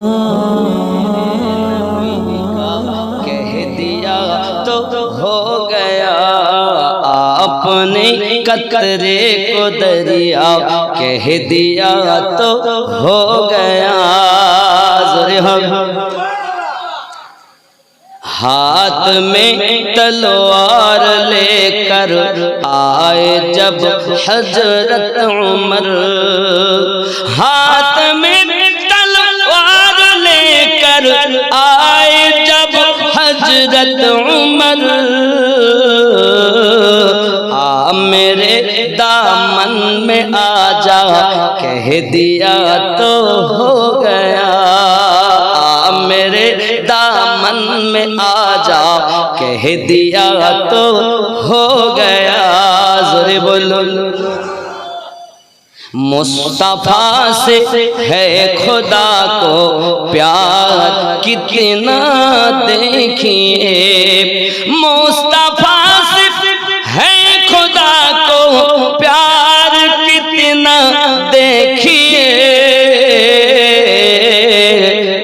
कह दिया तो हो गया आपने कतरे को दरिया कह दिया तो हो गया। हाथ में तलवार लेकर आए जब हजरत उमर, हाथ में तलवार लेकर आए जब हजरत उमर, आ मेरे दामन में आ जा कह दिया तो हो गया, मेरे दामन में आ जा कह दिया तो हो गया। ज़ोरे बोलो मुस्तफा से है खुदा को प्यार कितना देखिए, मुस्तफा से है खुदा को प्यार कितना देखिए,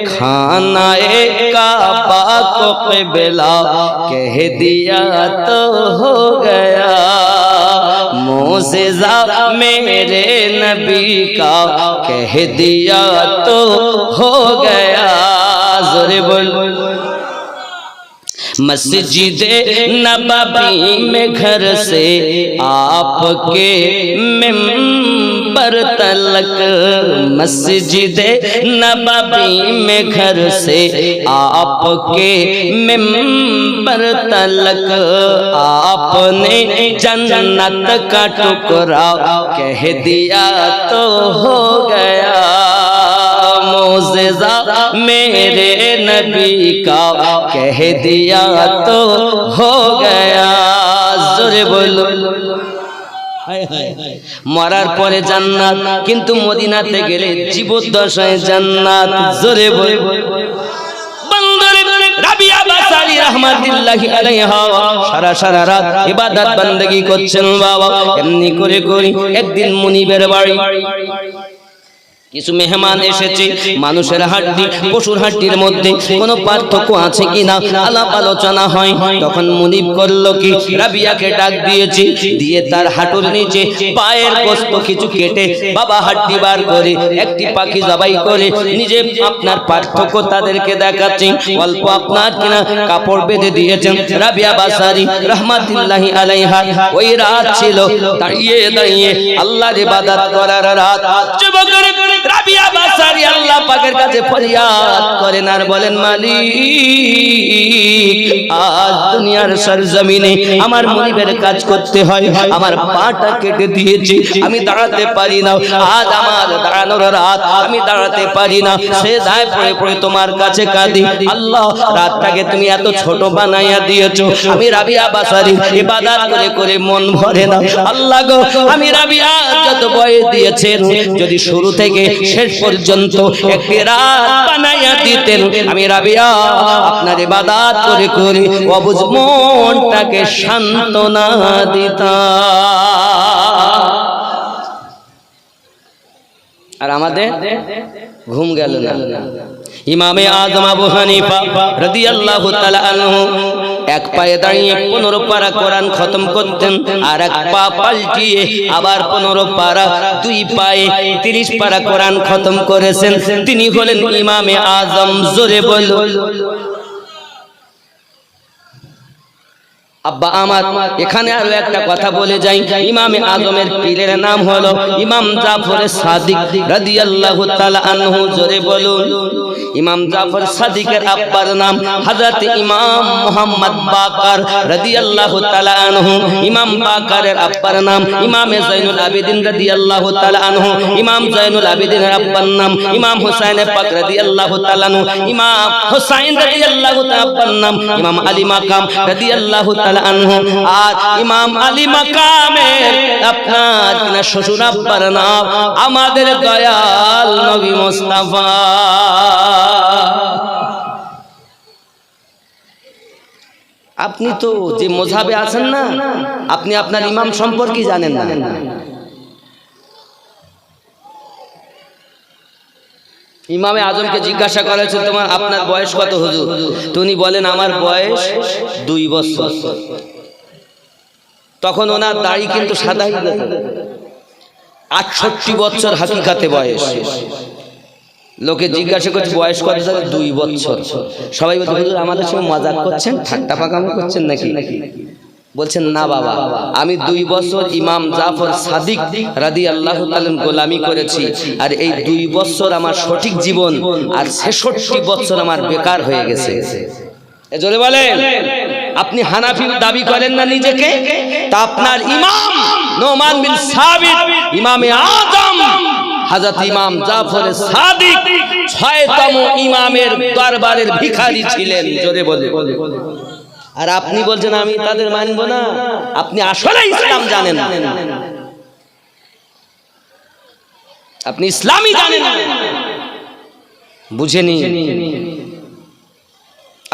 खाना काबा को क़िबला कह दिया तो हो गया, मोज़िज़ा मेरे नबी का कह दिया तो हो गया। ज़ोरे बोल मस्जिदे नबवी में घर से आपके मिंबर तलक, मस्जिदे नबवी में घर से आपके मिंबर तलक, आपने जन्नत का टुकड़ा कह दिया तो हो गया, मोज़िज़ा मेरे नबी का कह दिया तो हो गया। ज़ोरे बोलो মরার পরে জান্নাত, কিন্তু মদিনাতে গেলে জীবদ্দশায় জান্নাত। জোরে বলো বন্দরে রাবিয়া বাসারি রাহমাতুল্লাহি আলাইহা সারা রাত ইবাদত বندگی করছেন বাবা। এমনি করে করি একদিন মুনিবের বাড়ি কিছু মেহমান এসেছে, মানুষের হাড্ডি পশুর হাড্ডির মধ্যে কোনো পার্থক্য আছে কিনা আলাপ আলোচনা হয়। তখন মুনিব করলো কি, রাবিয়াকে ডাক দিয়েছে, দিয়ে তার হাঁটুর নিচে পায়ের গোশত কিছু কেটে বাবা হাড্ডি বার করে একটি পাখি জবাই করে নিজে আপনার পার্থক্য তাদেরকে দেখাচ্ছেন। অল্প আপনার কিনা কাপড় বেঁধে দিয়েছেন। রাবিয়া বাসারি রাহমাতুল্লাহি আলাইহা ওই রাত ছিল দাঁড়িয়ে দাঁড়িয়ে আল্লাহর ইবাদত করার রাত। যুবকের রাবিয়া বাসারি আল্লাহ পাকের কাছে ফরিয়াদ করেন আর বলেন, মালিক আজ দুনিয়ার সরজমিনে আমার মুনিবের কাজ করতে হয়, আমার পাটা কেটে দিয়েছি, আমি দাঁড়াতে পারি না, আজ আমার দাঁড়ানোর রাত, আমি দাঁড়াতে পারি না, সেজদায় পড়ে পড়ে তোমার কাছে কাঁদি। আল্লাহ রাতটাকে তুমি এত ছোট বানাইয়া দিয়েছো, আমি রাবিয়া বাসারি ইবাদত করে করে মন ভরে না। আল্লাহ গো, আমি রাবিয়া যত বয়স দিয়েছেন যদি শুরু থেকে শেষ পর্যন্ত একটি রাত বানাইয়া দিতেন, আমি রাবিয়া আপনার ইবাদত করে করে অবুঝ মনটাকে সান্ত্বনা দিতাম। আর আমাদের ঘুম গেল না। ইমামে আযম আবু হানিফা রাদিয়াল্লাহু তাআলা আনহু এক পায়ে দাঁড়িয়ে 15 পারা কোরআন খতম করতেন, আর এক পা পাল্টিয়ে আবার 15 পারা, দুই পায়ে 30 পারা কোরআন খতম করেছেন। তিনি হলেন ইমামে আযম। জোরে বলো আব্বা আমার। এখানে আরো একটা কথা বলে যাই, ইমামে আজমের পীরের নাম হলো ইমাম জাফর সাদিক রাদিয়াল্লাহু তাআলা আনহু। জোরে বলুন ইমাম জাফর সাদিকের আব্বার নাম হযরত ইমাম মুহাম্মদ বাকার রাদিয়াল্লাহু তাআলা আনহু। ইমাম বাকারের আব্বার নাম ইমামে জাইনুল আবেদিন রাদিয়াল্লাহু তাআলা আনহু। ইমাম জাইনুল আবেদিনের আব্বার নাম ইমাম হুসাইন পাক রাদিয়াল্লাহু তাআলা আনহু। ইমাম হুসাইন রাদিয়াল্লাহু তাআলা আব্বার নাম ইমাম আলী মাকাম রাদিয়াল্লাহু তাআলা আনহু। আর ইমাম আলী মাকামের আপনার কিনা শ্বশুর আব্বার নাম আমাদের দয়াল নবী মুস্তাফা। আপনি তো যে মযহাবে আছেন না, আপনি আপনার ইমাম সম্পর্কে জানেন না। ইমামে আজমকে জিজ্ঞাসা করা হয়েছে আপনার বয়স কত হুজুর? তো উনি বলেন আমার বয়স 2 বছর। তখন ওনার দাড়ি কিন্তু সাদা হয়ে গেছে। 68 বছর হাকিকাতে বয়স। লোকে জিজ্ঞাসা করছে বয়স কত? 2 বছর। সবাই বলছে হুজুর আমাদের সঙ্গে মজাক করছেন, ঠাট্টা পাকামি করছেন নাকি? বলছেন না বাবা, আমি 2 বছর ইমাম জাফর সাদিক রাদিয়াল্লাহু তাআলা গোলামি করেছি, আর এই 2 বছর আমার সঠিক জীবন, আর 66 বছর আমার বেকার হয়ে গেছে। জোরে বলেন। আপনি হানাফি দাবি করেন না নিজেকে, তা আপনার ইমাম নোমান বিন সাবিত ইমামে আজম হযরত ইমাম জাফর সাদিক 6তম ইমামের দরবারের ভিখারি ছিলেন। জোরে বলে। আর আপনি বলছেন আমি তাদের মানব না। আপনি আসলে ইসলাম জানেন না, আপনি ইসলামই জানেন না, বুঝেনি।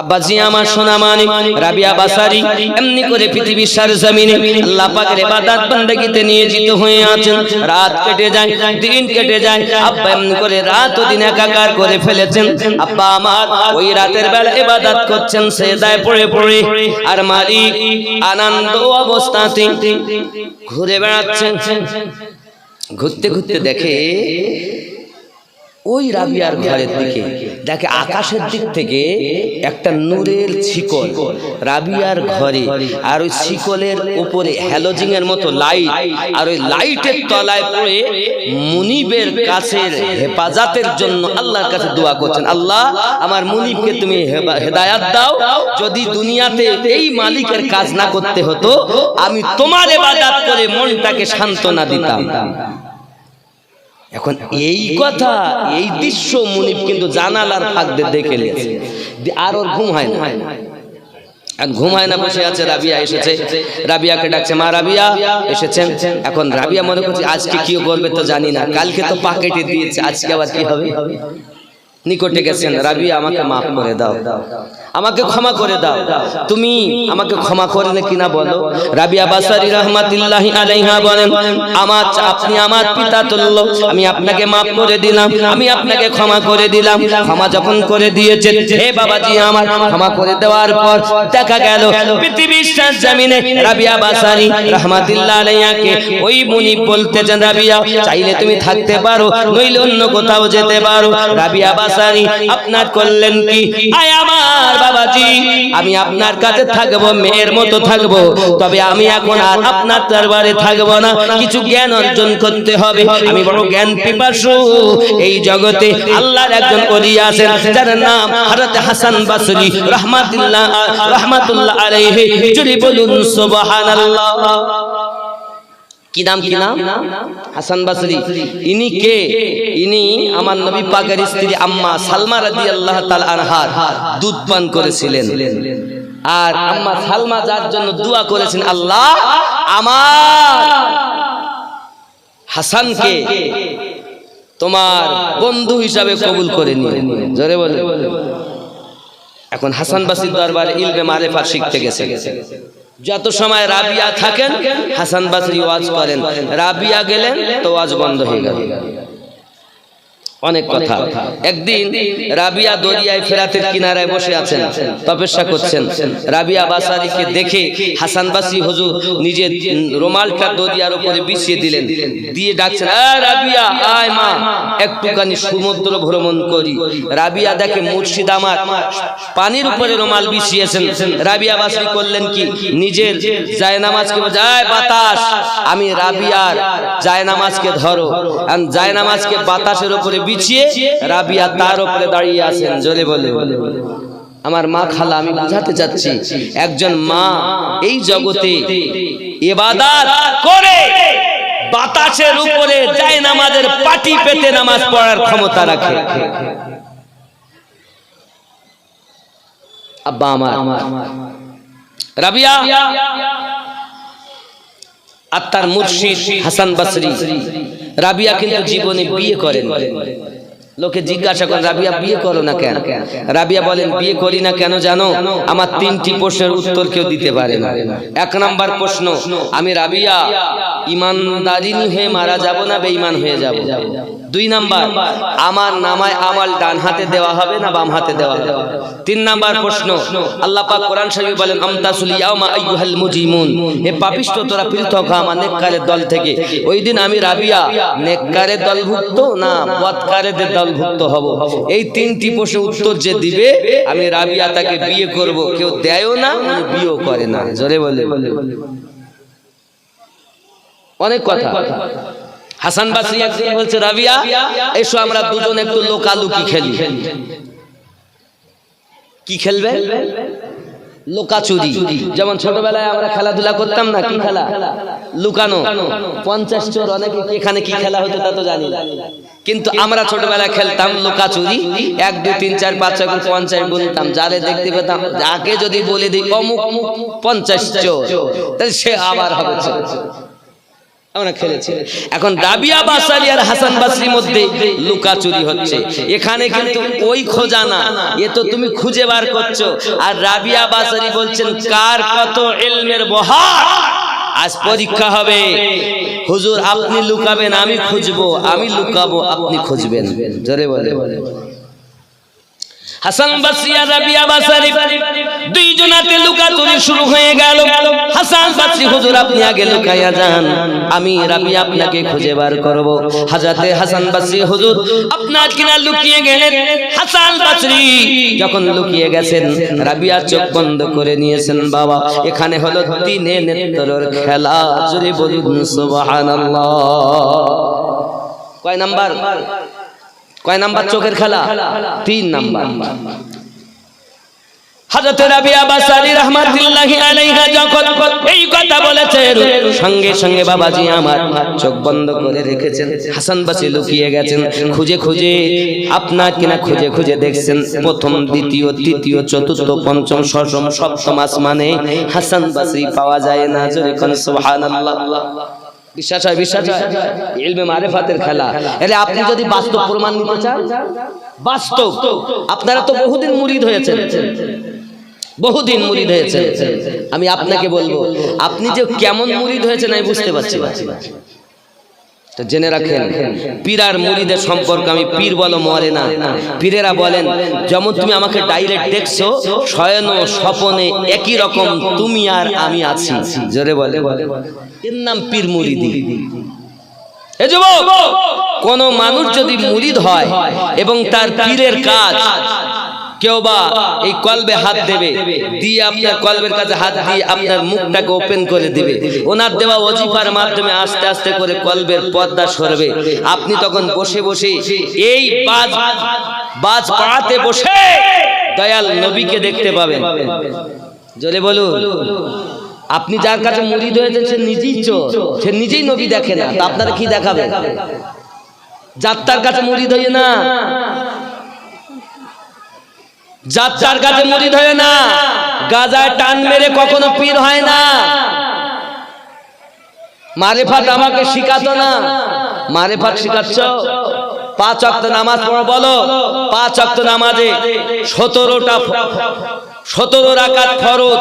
আব্বাজি আমার সোনা মানিক রাবিয়া বাসারি এমনি করে পৃথিবীর সরজমিনে আল্লাহ পাকের ইবাদত বندگিতে নিয়োজিত হয়ে আছেন। রাত কেটে যায়, দিন কেটে যায়, আব্বা এমনি করে রাত ও দিন একাকার করে ফেলেছেন। আব্বা আমার ওই রাতের বেলা ইবাদত করছেন সেজদায় পড়ে পড়ে, আর মালিক আনন্দ অবস্থাতে ঘুরে বেড়াচ্ছেন। ঘুরতে ঘুরতে দেখে ওই রাবিয়ার ঘরের দিকে, দেখে আকাশের দিক থেকে একটা নূরের শিকল রাবিয়ার ঘরে, আর ওই শিকলের উপরে হ্যালোজিনের মতো লাইট, আর ওই লাইটের তলায় পড়ে মুনিবের কাছে হেফাজতের জন্য আল্লাহর কাছে দোয়া করছেন, আল্লাহ আমার মুনিবকে তুমি হেদায়াত দাও, যদি দুনিয়াতে এই মালিকের কাজ না করতে হতো আমি তোমার ইবাদত করে মনটাকে সান্ত্বনা দিতাম। এখন এই কথা, এই দৃশ্য মুনিব কিন্তু জানালার ফাঁক দিয়ে দেখে নিয়েছে, আর ওর ঘুম হয় না। ঘুম হয় না, বসে আছে। রাবিয়া এসেছে, রাবিয়াকে ডাকছে, মা রাবিয়া এসেছেন। এখন রাবিয়া মনে করছে আজকে কি করবে তো জানি না, কালকে তো পাকেটে দিয়েছে, আজকে আবার কি হবে। নিকটে গেছেন, রাবিয়া আমাকে মাফ করে দাও, আমাকে ক্ষমা করে দাও, তুমি আমাকে ক্ষমা করলে কিনা বলো। রাবিয়া বাসারি রাহমাতুল্লাহি আলাইহা বলেন, আপনি আমার পিতা তুল্য, আমি আপনাকে মাফ করে দিলাম, আমি আপনাকে ক্ষমা করে দিলাম। ক্ষমা যখন করে দিয়েছেন, হে বাবাজি আমার, ক্ষমা করে দেওয়ার পর দেখা গেল পৃথিবীর জমিনে রাবিয়া বাসারি রাহমাতুল্লাহি আলাইহাকে ওই মুনিব বলতেছেন, রাবিয়া চাইলে তুমি থাকতে পারো, নইলে অন্য কোথাও যেতে পারো। রাবিয়া বাসারি আপনার করলেন কি, আয় আমার বাবাজি, আমি আপনার কাছে থাকবো, মেয়ের মতো থাকবো, তবে আমি এখন আর আপনার দরবারে থাকবো না, কিছু জ্ঞান অর্জন করতে হবে। আমি বড় জ্ঞান পিপাসু। এই জগতে আল্লাহর একজন ওলি আছেন যার নাম হযরত হাসান বসরি রাহমাতুল্লাহ আলাইহি। জোরে বলুন সুবহানাল্লাহ। কি নাম, কি নাম? হাসান বসরি। ইনি কে? ইনি আমার নবী পাকের স্ত্রী আম্মা সালমা রাদিয়াল্লাহু তাআলা আনহার দুধ পান করেছিলেন। আর আম্মা সালমা যার জন্য দোয়া করেছেন, আল্লাহ আমার হাসানকে তোমার বন্ধু হিসাবে কবুল করে নিও। জোরে বলে। এখন হাসান বসরির দরবারে ইলমে মারিফাত শিখতে গেছে। যত সময় রাবিয়া থাকেন হাসান বসরি ওয়াজ করেন, রাবিয়া গেলেন তো ওয়াজ বন্ধ হয়ে গেল। অনেক কথা। একদিন রাবিয়া দরিয়ায় ফেরাতের কিনারায় বসে আছেন, তপস্যা করছেন। রাবিয়া বাসারিকে দেখে হাসান বসরি হুজুর নিজের রুমালটা দরিয়ার উপরে বিছিয়ে দিলেন, দিয়ে ডাকছেন, রাবিয়া আয় মা, একটুখানি সমুদ্র ভ্রমণ করি। রাবিয়া দেখে মুর্শিদ আমার পানির উপরে রুমাল বিছিয়েছেন। রাবিয়া বাসারি করলেন কি, নিজের জায়নামাজকে যায় বাতাস, আমি রাবিয়ার জায়নামাজকে ধরো। জায়নামাজকে বাতাসের উপরে বিছিয়ে রাবিয়া তার উপরে দাঁড়িয়ে আছেন। জোরে বলে। আমার মা খালা, আমি বুঝাতে চাচ্ছি একজন মা এই জগতে ইবাদত করে বাতাসের উপরে জায়নামাজের পাটি পেতে নামাজ পড়ার ক্ষমতা রাখে। আব্বা আমার রাবিয়া আর তার মুর্শিদ হাসান বসরি। রাবিয়া কিন্তু জীবনে বিয়ে করেন, লোকে জিজ্ঞাসা করে রাবিয়া বিয়ে করো না কেন? রাবিয়া বলেন বিয়ে করি না কেন জানো? আমার 3টি প্রশ্নের উত্তর কেউ দিতে পারে না। 1 নাম্বার প্রশ্ন, আমি রাবিয়া ইমানদারিনী হয়ে মারা যাব না বেঈমান হয়ে যাব? 2 নাম্বার, আমার নামায় আমাল ডান হাতে দেওয়া হবে না বাম হাতে দেওয়া হবে? 3 নাম্বার প্রশ্ন, আল্লাহ পাক কোরআন শরীফে বলেন আমতাসুল ইয়াউমা আইয়ুহাল মুজরিমুন, হে পাপিষ্ঠ তোরা পৃথক হ আমার নেককারের দল থেকে। ওই দিন আমি রাবিয়া নেককারের দলভুক্ত না বদকারেদের দলভুক্ত হব? এই 3টি প্রশ্নের উত্তর যে দিবে আমি রাবিয়া তাকে বিয়ে করব। কেউ দেয়ও না, উনি বিয়েও করে না। জোরে বলে অনেক কথা। হাসান বাসরি একদিন বলছে রাবিয়া এসো আমরা দুজন একটু লোকালুকি খেলি। কি খেলবে? লুকাচুরি। যেমন ছোটবেলায় আমরা খেলাধুলা করতাম না, কি খেলা? লুকানো। 50 চোর, অনেকে এখানে কি খেলা হতো তা তো জানি না, কিন্তু আমরা ছোটবেলায় খেলতাম লুকাচুরি। 1 2 3 4 5 6 50 গুনতাম, যারে দেখতে পেতাম যাকে যদি বলে দিই অমুক 50 চোর, তাহলে সে আবার হবে চোর। আমরা খেলেছি। এখন রাবিয়া বাসারি আর হাসান বাসরির মধ্যে লুকাচুরি হচ্ছে। এখানে কিন্তু ওই খোঁজা না, এ তো তুমি খুঁজে বার করছো। আর রাবিয়া বাসারি বলছেন কার কত ইলমের বহার, আজ পরীক্ষা হবে। হুজুর আপনি লুকাবেন আমি খুঁজবো, আমি লুকাবো আপনি খুঁজবেন। জোরে বলে। হাসান বাসরি আর রাবিয়া বাসারি দুইজনাতে লুকাচুরি শুরু হয়ে গেল। হাসান বাসরি হুজুর আপনি আগে লুকাইয়া যান, আমি রাবিয়া আপনাকে খুঁজে বার করব। হযরতে হাসান বাসরি হুজুর আপনার কিনা লুকিয়ে গেলেন। হাসান বাসরি যখন লুকিয়ে গেছেন রাবিয়া চোখ বন্ধ করে নিয়েছেন। বাবা এখানে হলো দিনে নেত্রর খেলা। জোরে বলুন সুবহানাল্লাহ। কয় নাম্বার? কয় নাম্বার চোখের খেলা? 3 নাম্বার। হযরত রাবিয়া বাসারি রাহমাতুল্লাহি আলাইহা যখন এই কথা বলেছেন সঙ্গে সঙ্গে বাবাজি আমার চোখ বন্ধ করে রেখেছেন। হাসান বাসরি লুকিয়ে গেছেন। খুঁজে খুঁজে আপনার কিনা খুঁজে খুঁজে দেখছেন প্রথম দ্বিতীয় তৃতীয় চতুর্থ পঞ্চম ষষ্ঠ সপ্তম আসমানে হাসান বাসরি পাওয়া যায় না। জোরে কোন সুবহানাল্লাহ। বিশ্বাস হয়? বিশ্বাস হয়? ইলমে মারিফাতের খেলা। এলে আপনি যদি বাস্তব প্রমাণ নিতে চান, বাস্তব, আপনারা তো বহুদিন মুরিদ হয়েছেন, বহুদিন মুরিদ হয়েছেন। আমি আপনাকে বলবো আপনি যে কেমন মুরিদ হয়েছেন আমি বুঝতে পারছি। তো জেনে রাখেন পীর আর মুরিদের সম্পর্ক। আমি পীর বলো মরে না। পীরেরা বলেন যেমন তুমি আমাকে ডাইরেক্ট দেখছো শয়ন স্বপনে একই রকম তুমি আর আমি আছি। জোরে বলে। এর নাম পীর মুরিদি। এ যুবক, কোন মানুষ যদি মুরিদ হয় এবং তার পীরের কাজ কেউ বা এই কলবে হাত দেবে, দিয়ে আপনার কলবের কাছে হাত দিয়ে আপনার মুখটাকে ওপেন করে দিবে, ওনার দেওয়া ওজিফার মাধ্যমে আস্তে আস্তে করে কলবের পর্দা সরবে। আপনি তখন বসে বসে এই বাজ পাড়াতে বসে দয়াল নবীকে দেখতে পাবেন। জোরে বলুন। আপনি যার কাছে মুরিদ হয়েছেন সে নিজেই চোর, সে নিজেই নবী দেখে না, তা আপনারা কি দেখাবেন? যাত্রার কাছে মুরিদ হয়ে না, যাত্রার কাছে মুরিদ হয় না, গাজায় টান মেরে কখনো পীর হয় না। মারিফাত আমাকে শিখাতো না, মারিফাত শিখাচ্ছ। 5 ওয়াক্ত নামাজ পড়ো, বলো 5 ওয়াক্ত নামাজে 17 রাকাত ফরজ,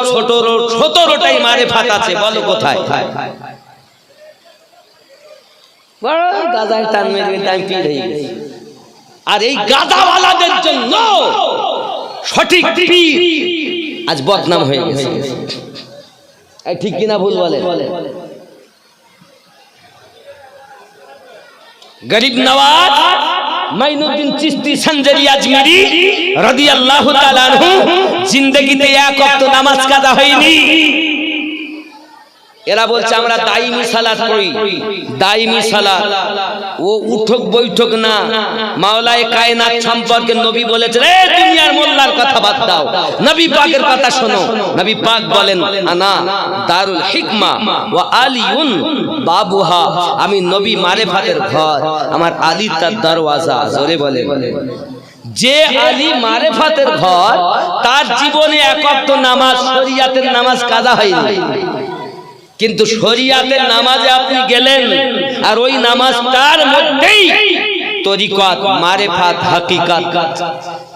17টাই মারিফাত আছে, বলো কোথায়? গাজায় টান মেরে টাইম পীর হয়ে গেছে। আর এই গাজাওয়ালাদের জন্য সঠিক পীর আজ বদনাম হয়ে গেছে। ঠিক কিনা ভুল বলে? গরিব নওয়াজ মাইনুদ্দিন চিশতি সঞ্জরি আজমিরি রাদিয়াল্লাহু তাআলা আনহু জিন্দেগিতে এক ওয়াক্ত নামাজ কাজা হয়নি। এরা বলছে আমরা দাইমি সালাত পড়ি, দাইমি সালাত। ও উঠক বৈঠক না। মাওলায়ে কায়নাত সম্পর্কে নবী বলেছেন এই দুনিয়ার মোল্লার কথা বাদ দাও, নবী পাকের কথা শোনো। নবী পাক বলেন আনা দারুল হিকমা ওয়া আলিউন বাবুহা, আমি নবী মারিফাতের ঘর, আমার আলী তার দরওয়াজা। জোরে বলে। যে আলী মারিফাতের ঘর তার জীবনে এক ওয়াক্ত নামাজ শরিয়াতের নামাজ কাজা হয়নি, কিন্তু শরিয়াতের নামাজে আপনি গেলেন আর ওই নামাজটার মধ্যেই তরিকত, মারেফাত, হাকিকাত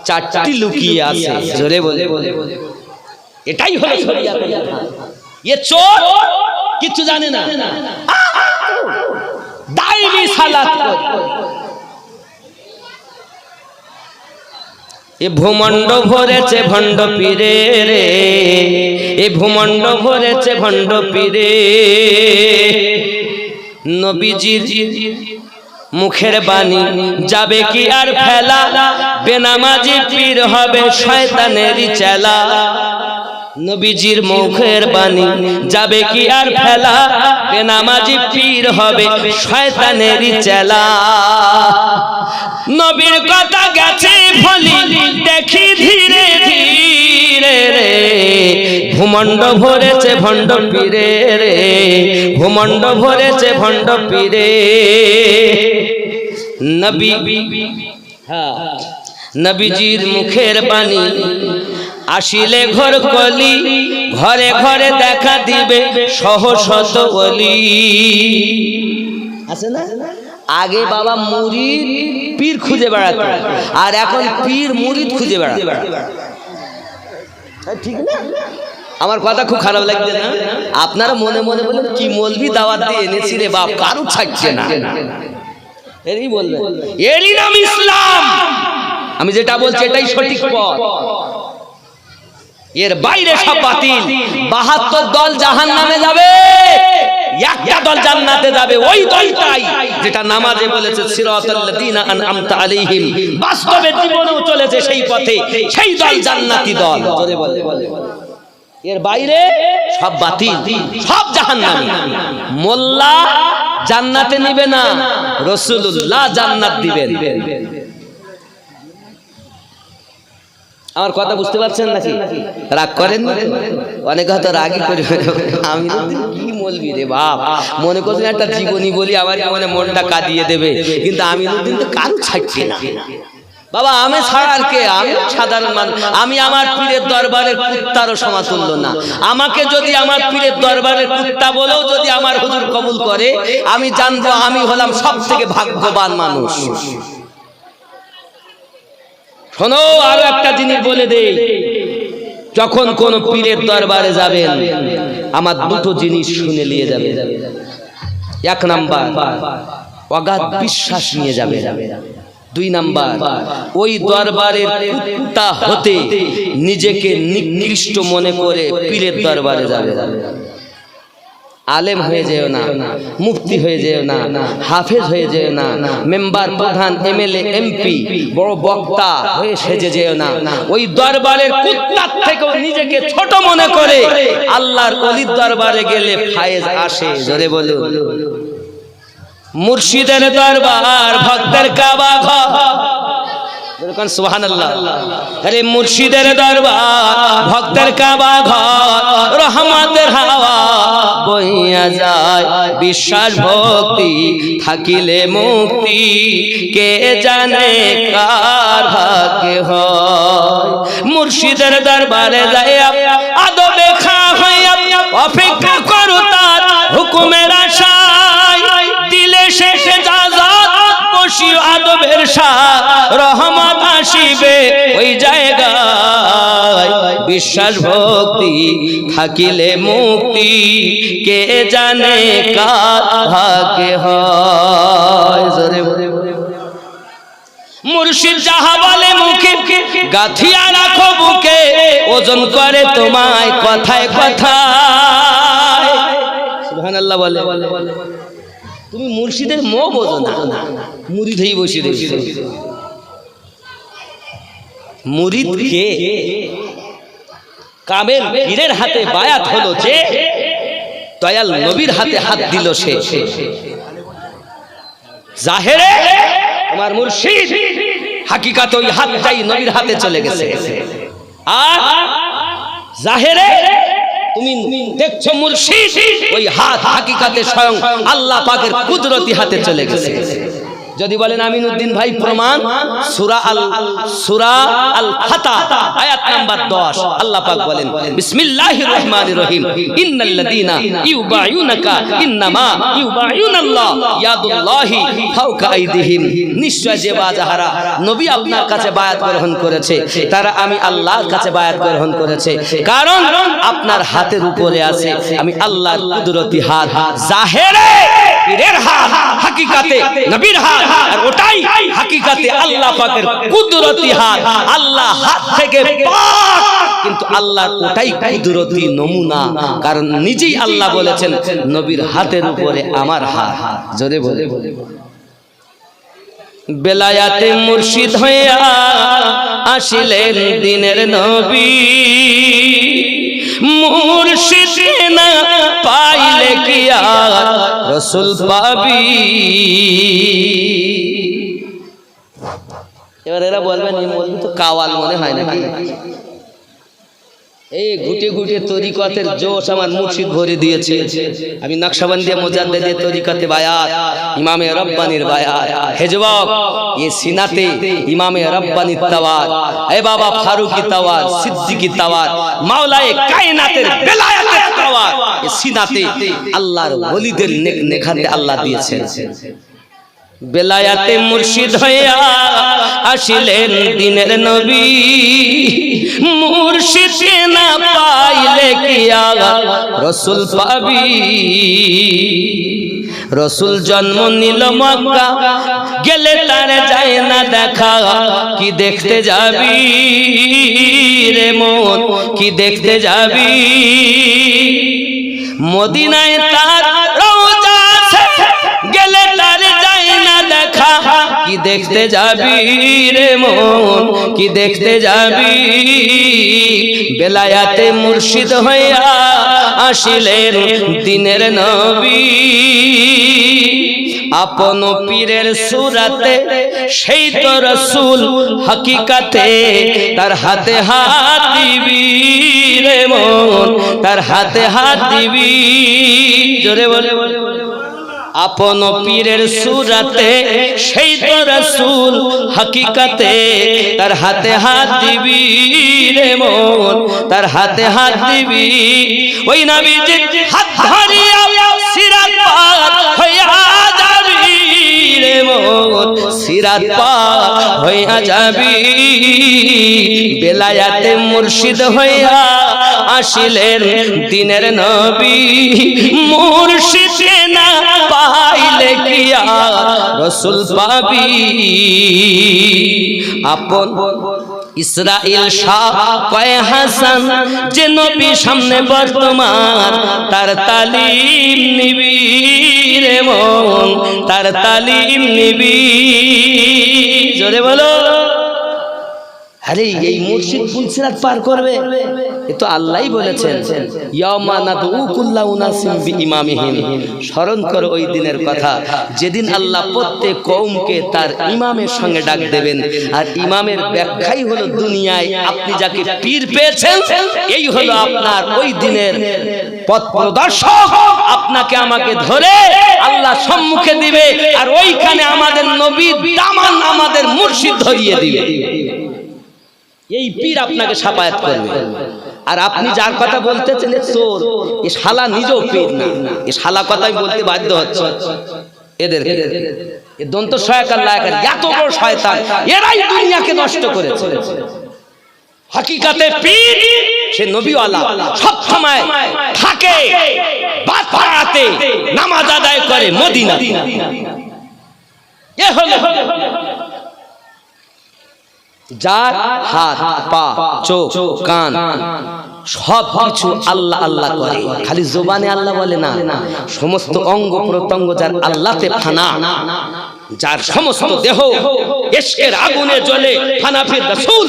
চারটি লুকিয়ে আছে। জোরে বলে, এটাই হলো শরিয়াত। এ চোর কিছু জানে না, দাইমি সালাত করে। এ ভূমণ্ড ভরেছে ভণ্ড পীরে রে, এ ভূমণ্ড ভরেছে ভণ্ড পীরে। নবীজির মুখের বাণী যাবে কি আর ফেলা, বেনামাজি পীর হবে শয়তানেরই চেলা। নবীজির মুখের বাণী যাবে কি আর ফেলা, বেনামাজি পীর হবে শয়তানেরই চেলা। নবীর কথা গেছে ভুলি দেখি ধীরে ধীরে রে, ভূমণ্ড ভরেছে ভণ্ড পীরে রে, ভূমণ্ড ভরেছে ভণ্ড পীরে। নবী, নবীজির মুখের বাণী আসিলে ঘর কলি, ঘরে ঘরে দেখা দিবে সহশত বলি। আছে না? আগে বাবা মুরিদ পীর খুঁজে বেড়াতো, আর এখন পীর মুরিদ খুঁজে বেড়াতো। ঠিক না? আমার কথা খুব খারাপ লাগছে না? আপনারা মনে মনে বলেন কি মৌলভী দাওয়াত দিয়ে এনেছি রে বাপ, কারো ছাড়ছে না। এরই বলবেন এরই নাম ইসলাম। আমি যেটা বলছি এটাই সঠিক পথ, এর বাইরে সব বাতিল। ৭২ দল জাহান্নামে যাবে, একটা দল জান্নাতে যাবে। ওই দলটাই যেটা নামাজে বলেছে সিরাতাল্লাযীনা আনআমতা আলাইহিম, বাস্তবে জীবনেও চলেছে সেই পথে, সেই দল জান্নাতি দল। জোরে বলে, এর বাইরে সব বাতিল, সব জাহান্নামী। মোল্লা জান্নাতে নিবে না, রাসূলুল্লাহ জান্নাত দিবেন। আমার কথা বুঝতে পারছেন নাকি? রাগ করেন? অনেক হয়তো রাগই করে। আমি কি বলবি রে বাপ, মনে করছেন একটা জীবনী বলি আমার মনে মনটা কাঁদিয়ে দেবে, কিন্তু আমি তো কারো ছাড়ছি না বাবা। আমি ছাড়া আর কে? আমি সাধারণ মানুষ। আমি আমার পীরের দরবারের কুত্তারও সমাতুল্য না। আমাকে যদি আমার পীরের দরবারের কুত্তা বলেও যদি আমার হুজুর কবুল করে, আমি জানবো আমি হলাম সব থেকে ভাগ্যবান মানুষ। শোনো, আরো একটা জিনিস বলে দেই, যখন কোন পীরের দরবারে যাবেন আমার দুটো জিনিস শুনে নিয়ে যাবে। এক নাম্বার, অগাধ বিশ্বাস নিয়ে যাবে। 2 নাম্বার, ওই দরবারের কুত্তা হতে নিজেকে নিকৃষ্ট মনে করে পীরের দরবারে যাবে। আলেম হয়ে যেও না, মুফতি হয়ে যেও না, হাফেজ হয়ে যেও না, মেম্বার, প্রধান, এমএলএ, এমপি, বড় বক্তা হয়ে সেজে যেও না। ওই দরবারের কুত্তার থেকেও নিজেকে ছোট মনে করে আল্লাহর ওলির দরবারে গেলে ফায়েজ আসে। জোরে বলুন। মুর্শিদের দরবার ভক্তের কাবা ঘর, সুবহানাল্লাহ। আরে মুর্শিদের দরবার ভক্তের কাবা ঘর, রহমতের হাওয়া বইয়া যায়, বিশ্বাস ভক্তি থাকিলে মুক্তি, কে জানে কার ভাগ্যে হয়। মুর্শিদের দরবারে যাইয়া আদবে খা হইয়া অপেক্ষা করো তার হুকুমের আশায়, দিলে শেষে জাযাত বসিও আদবের শাহ, রহমত আসিবে ওই জায়গায়, বিশ্বাস ভক্তি থাকিলে মুক্তি, কে জানে কার ভাগ্যে হয়। মুর্শিদ যাহা বলে মুখে গাথিয়া রাখো বুকে, ওজন করে তোমায় কথায় কথায়। সুবহানাল্লাহ বলে। তুমি মুর্শিদের মোহ বোঝো না, মুরিদ হয়ে বসে রয়েছে। মুরিদ কে? কামেল পীরের হাতে বায়াত হলো যে, দয়াল নবীর হাতে হাত দিল সে। জাহেরে তোমার মুর্শিদ, হাকিকাতে ওই হাতটাই নবীর হাতে চলে গেছে। আর জাহেরে তুমি দেখছো মুর্শিদ, ওই হাত হাকিকাতে স্বয়ং আল্লাহ পাকের কুদরতি হাতে চলে গেছে। যদি বলেন আমিনুদ্দিন ভাই প্রমাণ, সূরা আল ফাতহ আয়াত নাম্বার 10 আল্লাহ পাক বলেন বিসমিল্লাহির রহমানির রহিম ইন্নাল্লাযীনা ইউবাইউনাকা ইন্নামা ইউবাইউনাল্লাহ ইয়াদুল্লাহি ফাওকা আইদিহিম, নিশ্চয় যে যাহারা নবী আপনার কাছে বায়াত গ্রহণ করেছে তারা আমি আল্লাহর কাছে বায়াত গ্রহণ করেছে, কারণ আপনার হাতের উপরে আছে আমি আল্লাহর কুদরতি হাত। জাহেরে পীরের হাত, হাকিকাতে নবীর হাত, আর ওটাই হাকিকাতে আল্লাহ পাকের কুদরতি হাত। আল্লাহ হাত থেকে পাক, কিন্তু আল্লাহর ওটাই কুদরতি নমুনা, কারণ নিজেই আল্লাহ বলেছেন নবীর হাতের উপরে আমার হাত। জোরে বলে বেলায়াতে মুর্শিদ হইয়া আসিলেন দিনের নবী, মুর্শিদ না পাইলে কি আর রাসূল পাবি। এবার এরা বলবেন এই মৌলবি তো কাওয়াল মনে হয় নাকি? এই ঘুটে ঘুটে তরিকতের জোশ আমার মুর্শিদ ভরে দিয়েছে। আমি নকশবন্দিয়া মুজাদ্দিদের তরিকতে বায়াত, ইমামে রব্বানির বায়াত। হে যুবক, এই সিনাতে ইমামে রব্বানির তাওয়ার, এ বাবা ফারুকি তাওয়ার, সিদ্দিকী তাওয়ার, মাওলায়ে কায়নাতের বেলায়েতের তাওয়ার, এই সিনাতে আল্লাহর ওলিদের নেক নেখাতে আল্লাহ দিয়েছেন। বেলায়াতে মুর্শিদ হইয়া আসিলেন দিনের নবী, মুর্শিদ না পাইলে কি আর রাসূল পাবি। রাসূল জন্ম নিল মক্কা, গেলে তার যায় না দেখা, কি দেখতে যাবি রে মন, কি দেখতে যাবি। মদিনায় তার রওজা আছে, গেলে তার যায় না দেখা, কি দেখতে যাবি রে মন, কি দেখতে যাবি। বেলায়াতে মুর্শিদ হইয়া আসিলেন দিনের নবী, আপন পীরের সুরাতে সেই তো রাসূল হাকিকাতে, তার হাতে হাত দিবি রে মন, তার হাতে হাত দিবি। জোরে বলে আপন পীরের সুরাতে সেই তো রাসূল হাকিকাতে, তার হাতে হাত দিবি রে মন, তার হাতে হাত দিবি। ওই নবীজির হাত ধরিয়া সিরাত পার হইয়া যাবি রে মন, সিরাত পার হইয়া যাবি। বেলায়াতে মুর্শিদ হইয়া আসিলেন দিনের নবী, মুর্শিদ না পাইলে কি আর রাসূল পাবি। আপন ইসরাইল শাহ কয় হাসান, যে নবী সামনে বর্তমান, তার তালিম নিবি রে মন, তার তালিম নিবি। জোরে বলো। আরে এই মুর্শিদ ফুলসিরাত পার করবে, এ তো আল্লাহই বলেছেন ইয়াউমা নাদউ কুল্লা উনাসিম বিইমামিহিম। স্মরণ করো ওই দিনের কথা, যেদিন আল্লাহ প্রত্যেক কওমকে তার ইমামের সঙ্গে ডাক দেবেন। আর ইমামের ব্যাখ্যাই হলো দুনিয়ায় আপনি যাকে পীর পেয়েছেন, এই হলো আপনার ওই দিনের পথ প্রদর্শক। আপনাকে আমাকে ধরে আল্লাহ সম্মুখে দিবে, আর ওইখানে আমাদের নবীর দামান আমাদের মুর্শিদ ধরিয়ে দিবে। এই পীর আপনাকে সাফায়াত করবে। আর আপনি যার কথা বলতেছেন চোর, এ শালা নিজেও পীর না, এ শালা কথাই বলতে বাধ্য হচ্ছে। এদের এ দন্ত সহায়কার লায়কার এত বড় শয়তান, এরাই দুনিয়াকে নষ্ট করেছে। হাকিকাতে পীর সে নবীওয়ালা, সব সময় থাকে বাদপাড়াতে, নামাজ আদায় করে মদিনা। এ হলো যার হাত পা চোখ কান সব কিছু আল্লাহ আল্লাহ করে, খালি জবানে আল্লাহ বলে না, সমস্ত অঙ্গ প্রত্যঙ্গ যার আল্লাহতে ফানা, যার সমস্ত দেহ ইশকের আগুনে জ্বলে ফানাফি রাসূল,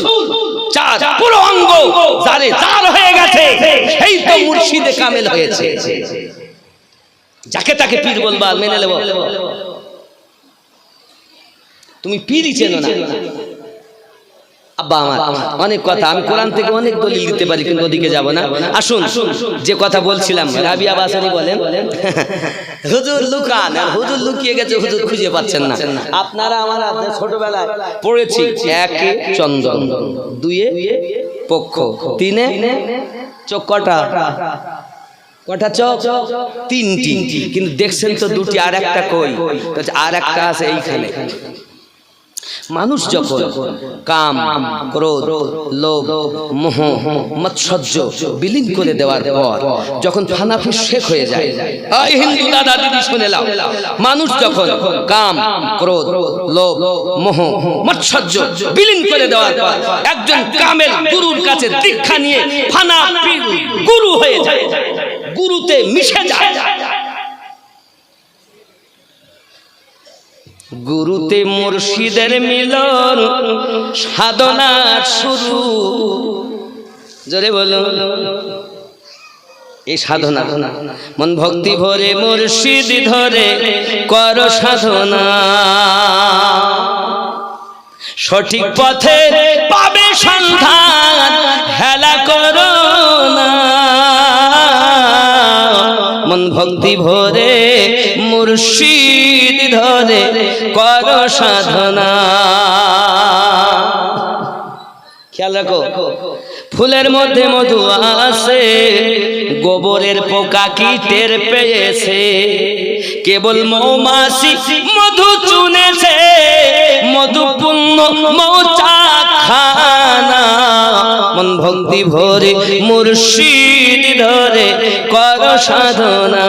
যার পুরো অঙ্গ যারে জার হয়ে গেছে, সেই তো মুর্শিদে কামেল হয়েছে। যাকে তাকে পীর বলবা, মেনে নেব। তুমি পীরই চেনো না, আব্বা আমার অনেক কথা, আমি কোরআন থেকে অনেক দলিল দিতে পারি, কিন্তু ওদিকে যাব না। আসুন, যে কথা বলছিলাম, রাবিয়া বাসারি বলেন হুজুর লুকান, আর হুজুর লুকিয়ে গেছে, হুজুর খুঁজে পাচ্ছেন না। আপনারা আমার ছোটবেলায় পড়েছি, একে চন্দন, দুয়ে পক্ষ, তিনে চোখ, কটা চোখ? তিনটি, কিন্তু দেখছেন তো দুটি, আর একটা কই? আর একটা আছে এইখানে। মানুষ যখন কাম, ক্রোধ, লোভ, মোহ, মৎসর্য বিলীন করে দেওয়ার পর যখন ফানাফি শেখ হয়ে যায়, হিন্দু দাদা দিদি শুনে নাও, মানুষ যখন কাম, ক্রোধ, লোভ, মোহ, মৎসর্য বিলীন করে দেওয়ার পর একজন কামেল গুরুর কাছে দীক্ষা নিয়ে ফানাফি গুরু হয়ে যায়, গুরুতে মিশে যায়। গুরুতে মুর্শিদের মিলন, সাধনার শুরু। জোরে বলো, এই সাধনা মন ভক্তি ভরে মুর্শিদ ধরে কর সাধনা, সঠিক পথে পাবে সন্ধান, হেলা করো না। মন ভক্তি ভরে মুর্শিদ ধরে কর সাধনা। খেয়াল রাখো, ফুলের মধ্যে মধু আছে, গোবরের পোকা কি টের পেয়েছে? কেবল মৌমাছি মধু চুনেছে, মধু পূর্ণ মৌচাক খানা। মন ভক্তি ভরে মুর্শিদ ধরে কর সাধনা।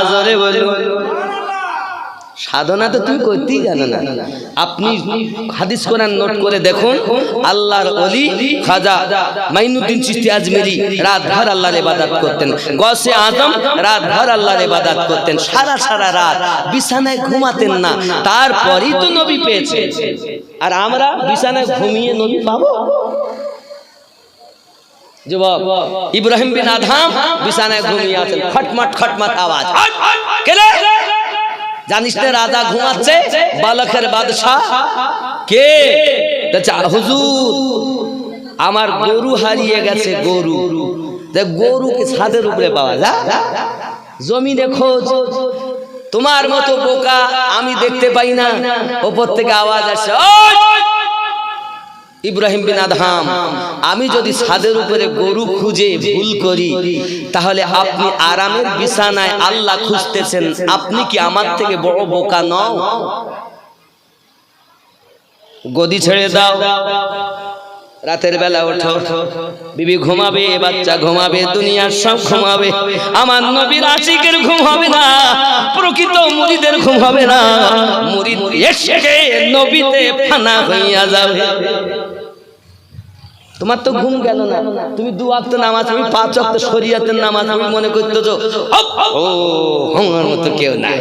জোরে বলো, সাধনা তো তুমি করতেই জানো না। আপনি হাদিস কোরআন নোট করে দেখুন, আল্লাহর ওলি খাজা মাইনুদ্দিন চিশতি আজমেরি রাত ভর আল্লাহর ইবাদত করতেন, গৌসে আজম রাত ভর আল্লাহর ইবাদত করতেন, সারা রাত বিছানায় ঘুমাতেন না, তারপরেই তো নবী পেয়েছে। আর আমরা বিছানায় ঘুমিয়ে নবী পাবো? যুবক, ইব্রাহিম বিন আদহাম বিছানায় ঘুমিয়ে আছেন, খটমট আওয়াজ, কেলে জানিস না রাজা ঘুমাচ্ছে, বালকের বাদশাহ কে? হুজুর আমার গরু হারিয়ে গেছে। গরুকে ছাদের উপরে পাওয়া যায়, জমিনে খোঁজ, তোমার মতো বোকা আমি দেখতে পাই না। ওপর থেকে আওয়াজ আসে, ইব্রাহিম বিন আদহাম, আমি যদি ছাদের উপরে গরু খুঁজে ভুল করি, তাহলে আপনি আরামের বিছানায় আল্লাহ খুঁজতেছেন, আপনি কি আমার থেকে বড় বোকা নও? গদি ছেড়ে দাও, রাতের বেলা ওঠো, বিবি ঘুমাবে, বাচ্চা ঘুমাবে, দুনিয়ার সব ঘুমাবে, আমার নবীর আশিকের ঘুম হবে না, প্রকৃত মুরিদের ঘুম হবে না। মুরিদ এসে নবীতে ফানা হইয়া যাবে। তোমার তো ঘুম গেল না, তুমি 2 ওয়াক্ত নামাজ, তুমি 5 ওয়াক্ত শরীয়তের নামাজ, তুমি মনে করতেছো ও আমার মতো কেউ নাই।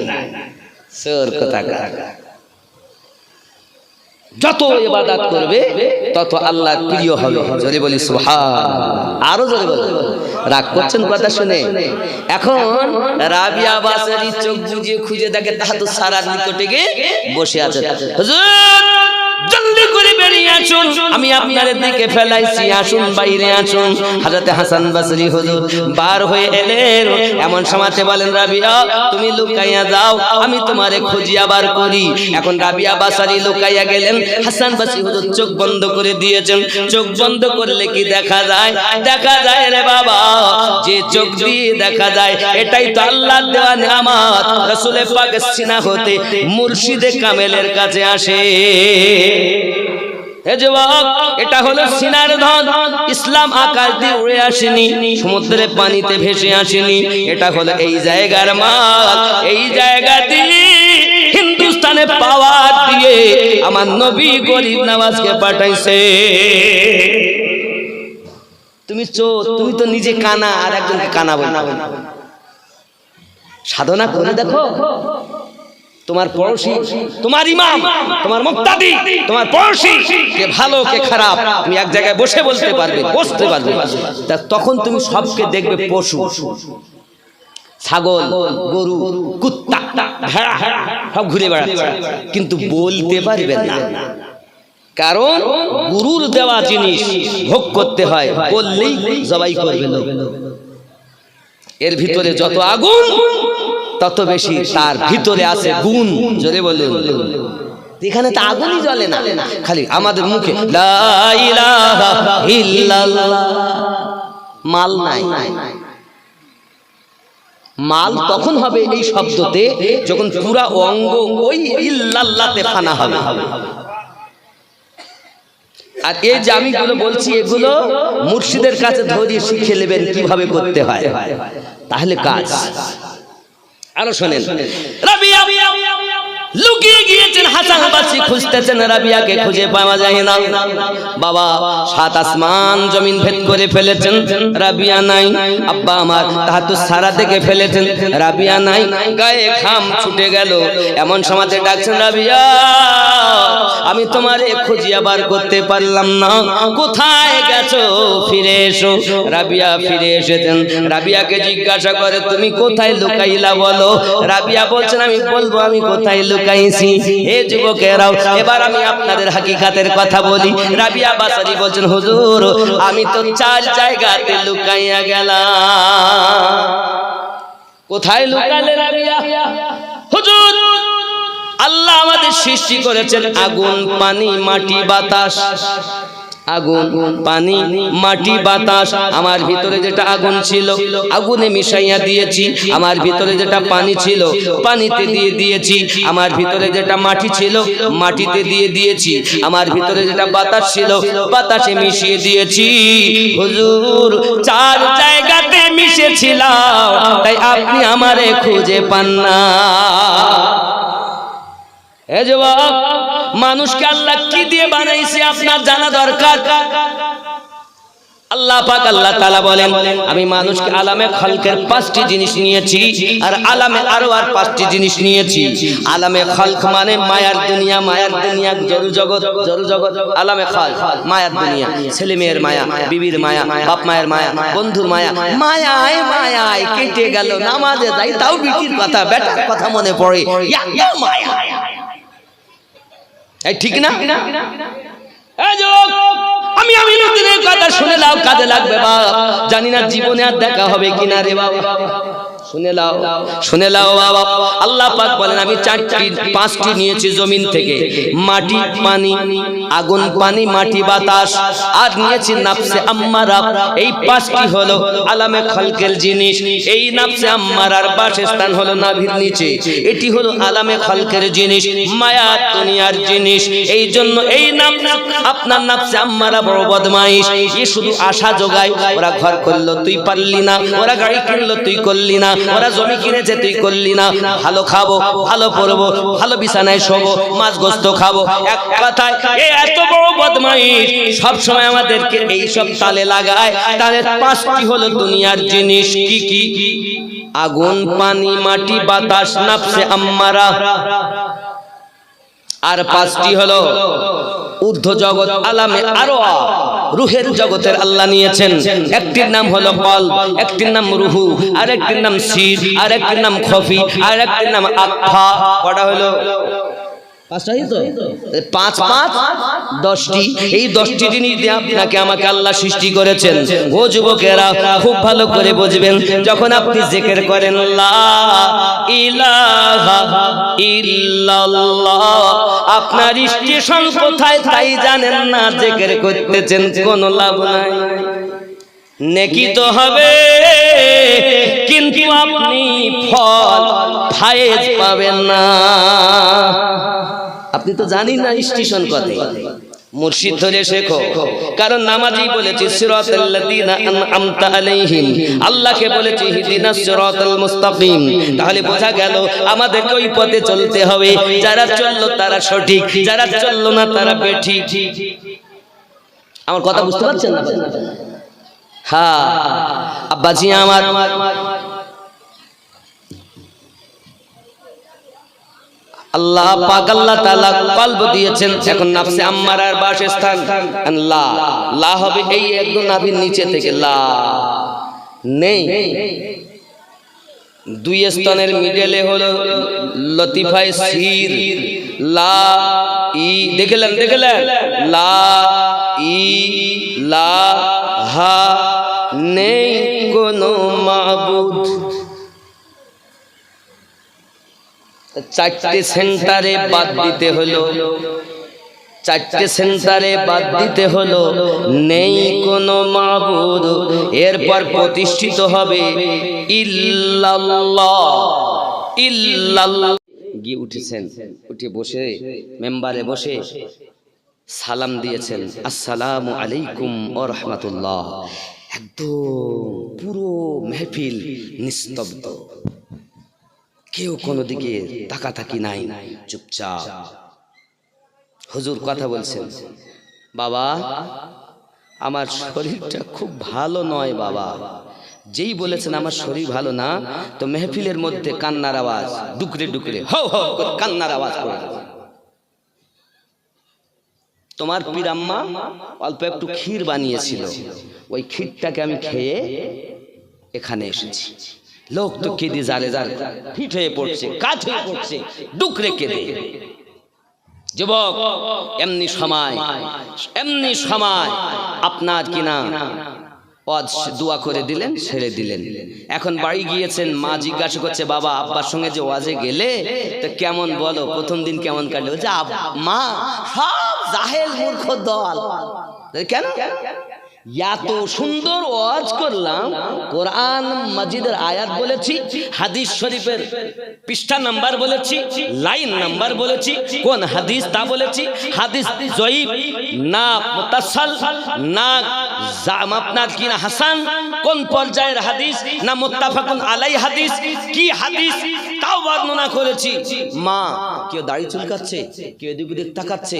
সর কথা, যত ইবাদত করবে তত আল্লাহর প্রিয় হবে। জোরে বলি সুবহানাল্লাহ, আরো জোরে বলো। রাগ করছেন কথা শুনে? এখন রাবিয়া বাসারি চোখ বুজিয়ে খুঁজে দেখে তাহাতুস সারার নিকটে গিয়ে বসে আছে। হুজুর জলদি করে বেরিয়ে আসুন, আমি আপনাদের দিকে ফেলাইছি, আসুন বাইরে আসুন। হযরতে হাসান বসরি হুজুর বার হয়ে এলেন, এমন সময়তে বলেন, রাবিয়া তুমি লুকাইয়া যাও, আমি তোমারে খুঁজিয়া বার করি। এখন রাবিয়া বাসারি লুকাইয়া গেলেন, হাসান বসরি হুজুর চোখ বন্ধ করে দিয়েছেন। চোখ বন্ধ করলে কি দেখা যায়? দেখা যায় রে বাবা, যে চোখ দিয়ে দেখা যায় এটাই তো আল্লাহর দেওয়া নিয়ামত। রাসূল পাকের সিনা হতে মুর্শিদে কামেলের কাছে আসে। হে যুবক, এটা হলো সিনার ধন। ইসলাম আকাশ দিয়ে উড়ে আসেনি, সমুদ্রে পানিতে ভেসে আসেনি, এটা হলো এই জায়গার মাল। এই জায়গা দিয়ে হিন্দুস্তানে পাওয়ার দিয়ে আমার নবী গরিব নওয়াজকে পাঠাইছে। তুমি তুমি তো নিজে কানা, আর একজনকে কানা বলছো। সাধনা করে দেখো, তোমার পড়োশী, তোমার ইমাম, তোমার মুক্তাদি, তোমার পড়োশী কে ভালো কে খারাপ তুমি এক জায়গায় বসে বলতে পারবে, বসতে পারবে। তখন তুমি সবকে দেখবে পশু, ছাগল, গরু, কুত্তা, ভেড়া সব ঘুরে বেড়াচ্ছে, কিন্তু বলতে পারবে না। কারণ গুরুর দেওয়া জিনিস ভোগ করতে হয়, বললেই জবাই করবে লোক। এর ভিতরে যত আগুন তত বেশি তার ভিতরে আছে গুণ। জোরে বলুন। এখানে তো আগুনই জ্বলে না, খালি আমাদের মুখে লা ইলাহা ইল্লাল্লাহ। মাল নাই। মাল তখন হবে এই শব্দতে যখন পুরা অঙ্গ ওই ইল্লাল্লাহতে ফানা হবে। আর এই যে আমি গুলো বলছি এগুলো মুর্শিদের কাছে ধরিয়ে শিখে নেবেন কিভাবে করতে হয়, তাহলে কাজ। আরো শোনেন, রাবিয়া লুকিয়ে গিয়েছেন, হাসান বাসি খুঁজতেছেন, রাবিয়াকে খুঁজে পাওয়া যায় না। বাবা সাত আসমান জমিন ভেদ করে ফেলেছেন, রাবিয়া নাই। আব্বা আমার তাহাজ্জুদ সারা থেকে ফেলেছেন, রাবিয়া নাই। গায়ে ঘাম ছুটে গেল, এমন সমাজে ডাকছেন, রাবিয়া আমি তোমারে খুঁজিয়া বার করতে পারলাম না, কোথায় গেছো, ফিরে এসো। রাবিয়া ফিরে এসেছেন। রাবিয়াকে জিজ্ঞাসা করে তুমি কোথায় লুকাইলা বলো। রাবিয়া বলছেন আমি বলবো আমি কোথায় লুকাইছি। হে যুবকেরাও, এবার আমি আপনাদের হাকিকাতের কথা বলি। রাবিয়া বাসারি বলছেন হুজুর আমি তো 4 জায়গাতে লুকাইয়া গেলাম। কোথায় লুকালে রাবিয়া? হুজুর আল্লাহ আমাদের সৃষ্টি করেছেন আগুন, পানি, মাটি, বাতাস। আগুন, পানি, মাটি, বাতাস। আমার ভিতরে যেটা আগুন ছিল আগুনে মিশাইয়া দিয়েছি, আমার ভিতরে যেটা পানি ছিল পানিতে দিয়ে দিয়েছি, আমার ভিতরে যেটা মাটি ছিল মাটিতে দিয়ে দিয়েছি, আমার ভিতরে যেটা বাতাস ছিল বাতাসে মিশিয়ে দিয়েছি। হুজুর 4 জায়গাতে মিশেছিলাম, তাই আপনি আমারে খুঁজে পান না। এ যুবক, মানুষকে আল্লাহ কি দিয়ে বানাইছে আপনার জানা দরকার। আল্লাহ পাক আল্লাহ তাআলা বলেন আমি মানুষকে আলামে খালকের 5টি জিনিস নিয়েছি, আর আলামে আরওয়ার 5টি জিনিস নিয়েছি। আলামে খালক মানে মায়ার দুনিয়া, মায়ার দুনিয়া জড় জগৎ, জড় জগৎ। আলামে খালক মায়ার দুনিয়া, ছেলে মেয়ের মায়া, বিবির মায়া, বাপ মায়ের মায়া, বন্ধুর মায়া। মায়ায় মায়ায় কেটে গেল, নামাজে যাই তাও বিটির কথা বেটার কথা মনে পড়ে, ইয়া মায়া। এই ঠিক না? এই যুবক আমি আমিনুদ্দিনের কথা শুনে নাও, কাজে লাগবে বাবা। জানি না জীবনে আর দেখা হবে কিনা রে বাবা, শুনে নাও, শুনে নাও বাবা। আল্লাহ পাক বলেন আমি 5টি নিয়েছি জমিন থেকে, মাটি, পানি, আগুন, পানি, মাটি, বাতাস, আর নিয়েছি নাফসে আম্মারা। এই 5টি হলো আলামে খালকের জিনিস। এই নাফসে আম্মারার বাসস্থান হলো নাভির নিচে, এটি হলো আলামে খালকের জিনিস, মায়া দুনিয়ার জিনিস। এই জন্য এই নাফস আপনার নাফসে আম্মারা বড় বদমাইশ, এ শুধু আশা জোগায়। ওরা ঘর করলো তুই পারলি না, ওরা গাড়ি কিনলো তুই করলি না, ওরা জমি কিনেছে তুই করলি না, ভালো খাবো, ভালো পরবো, ভালো বিছানায় শোবো, মাছ গোস্ত খাবো। এক কথায় এত বড় বদমাইশ সব সময় আমাদেরকে এই সব তালে লাগায়। তাদের 5টি হলো দুনিয়ার জিনিস। কি কি? আগুন, পানি, মাটি, বাতাস, নাফসে আম্মারা। আর 5টি হলো ঊর্ধ্ব জগৎ, আলামে আরওয়া, রুহের জগতের আল্লাহ নিয়েছেন। একটির নাম হলো কলব, একটির নাম রুহু, আর একটির নাম সির, আর একটির নাম খফি, আর একটির নাম আত্মা। কটা হলো? 5টাই তো, 5 5 10টি। এই 10টি জিনিস দিয়ে আপনাকে আমাকে আল্লাহ সৃষ্টি করেছেন। ও যুবকেরা খুব ভালো করে বুঝবেন, যখন আপনি জিকির করেন লা ইলাহা ইল্লাল্লাহ, আপনার স্টেশন কোথায় তাই জানেন না, জিকির করতেছেন কোনো লাভ নাই। নেকি তো হবে কিন্তু আপনি ফল ফায়েজ পাবেন না। আপনি তো জানি না স্টেশন কোথায়, মুর্শিদ ধরে শেখো। কারণ নামাজি বলেছে সিরাতাল্লাযীনা আনআমতা আলাইহিম, আল্লাহকে বলেছে ইহদিনাস সিরাতাল মুস্তাকিম। তাহলে বোঝা গেল আমাদেরকে ওই পথে চলতে হবে। যারা চললো তারা সঠিক, যারা চললো না তারা বেঠিক। আমার কথা বুঝতে পারছেন না? হ্যাঁ আব্বাজি আমার, আল্লাহ পাক আল্লাহ তাআলা কলব দিয়েছেন। এখন নাফসে আম্মারার বাসস্থান লা, লা হবে এই একদম নাভির নিচে থেকে, লা নেই। 2 স্তনের মিডলে হলো লতিফায়ে সির, লা ই দেখলেন লা ইলাহা নেই কোনো মাবুদ। চারটে সেন্টারে বাদ দিতে হলো, চারটে সেন্টারে বাদ দিতে হলো, নেই কোনো মাবুদ। এরপর প্রতিষ্ঠিত হবে ইল্লাল্লাহ। ইল্লাল্লাহ গিয়ে উঠেছেন, উঠে বসে মেম্বারে বসে সালাম দিয়েছেন, আসসালামু আলাইকুম ওয়া রাহমাতুল্লাহ। একদম পুরো মেহফিল নিস্তব্ধ, কেউ কোনো দিকে তাকাতাকি নাই, চুপচাপ। হুজুর কথা বলছেন, বাবা আমার শরীরটা খুব ভালো নয় বাবা। যেই বলেছেন আমার শরীর ভালো না, তো মেহফিলের মধ্যে কান্নার আওয়াজ, ডুকরে ডুকরে হো হো করে কান্নার আওয়াজ করে। তোমার পীরাম্মা অল্প একটু ক্ষীর বানিয়েছিল, ওই ক্ষীরটাকে আমি খেয়ে এখানে এসেছি। লোক তো কেঁদে জারে জার ফিট হয়ে পড়ছে, কাজ হয়ে পড়ছে, ডুকরে কেঁদে। যুবক এমনি সময় আপনার কিনা দোয়া করে দিলেন, ছেড়ে দিলেন। এখন বাড়ি গিয়েছেন, মা জিজ্ঞাসা করছে, বাবা আব্বার সঙ্গে যে ওয়াজে গেলে তো কেমন বলো, প্রথম দিন কেমন কাটলো? যে মা সব জাহেল মূর্খ দল। কেন? এত সুন্দর ওয়াজ করলাম, কোরআন মাজিদের আয়াত বলেছি, হাদিস শরীফের পৃষ্ঠা নাম্বার বলেছি, লাইন নাম্বার বলেছি, কোন হাদিস তা বলেছি, হাদিস জয়ীফ না মুতাসাল না আপনার কি না হাসান, কোন পর্যায়ের হাদিস না মুত্তাফাকুন আলাই হাদিস, কি হাদিস তাও বর্ণনা করেছি। মা কেউ দাড়ি চুলকাচ্ছে, কেউ এদিক ওদিক তাকাচ্ছে,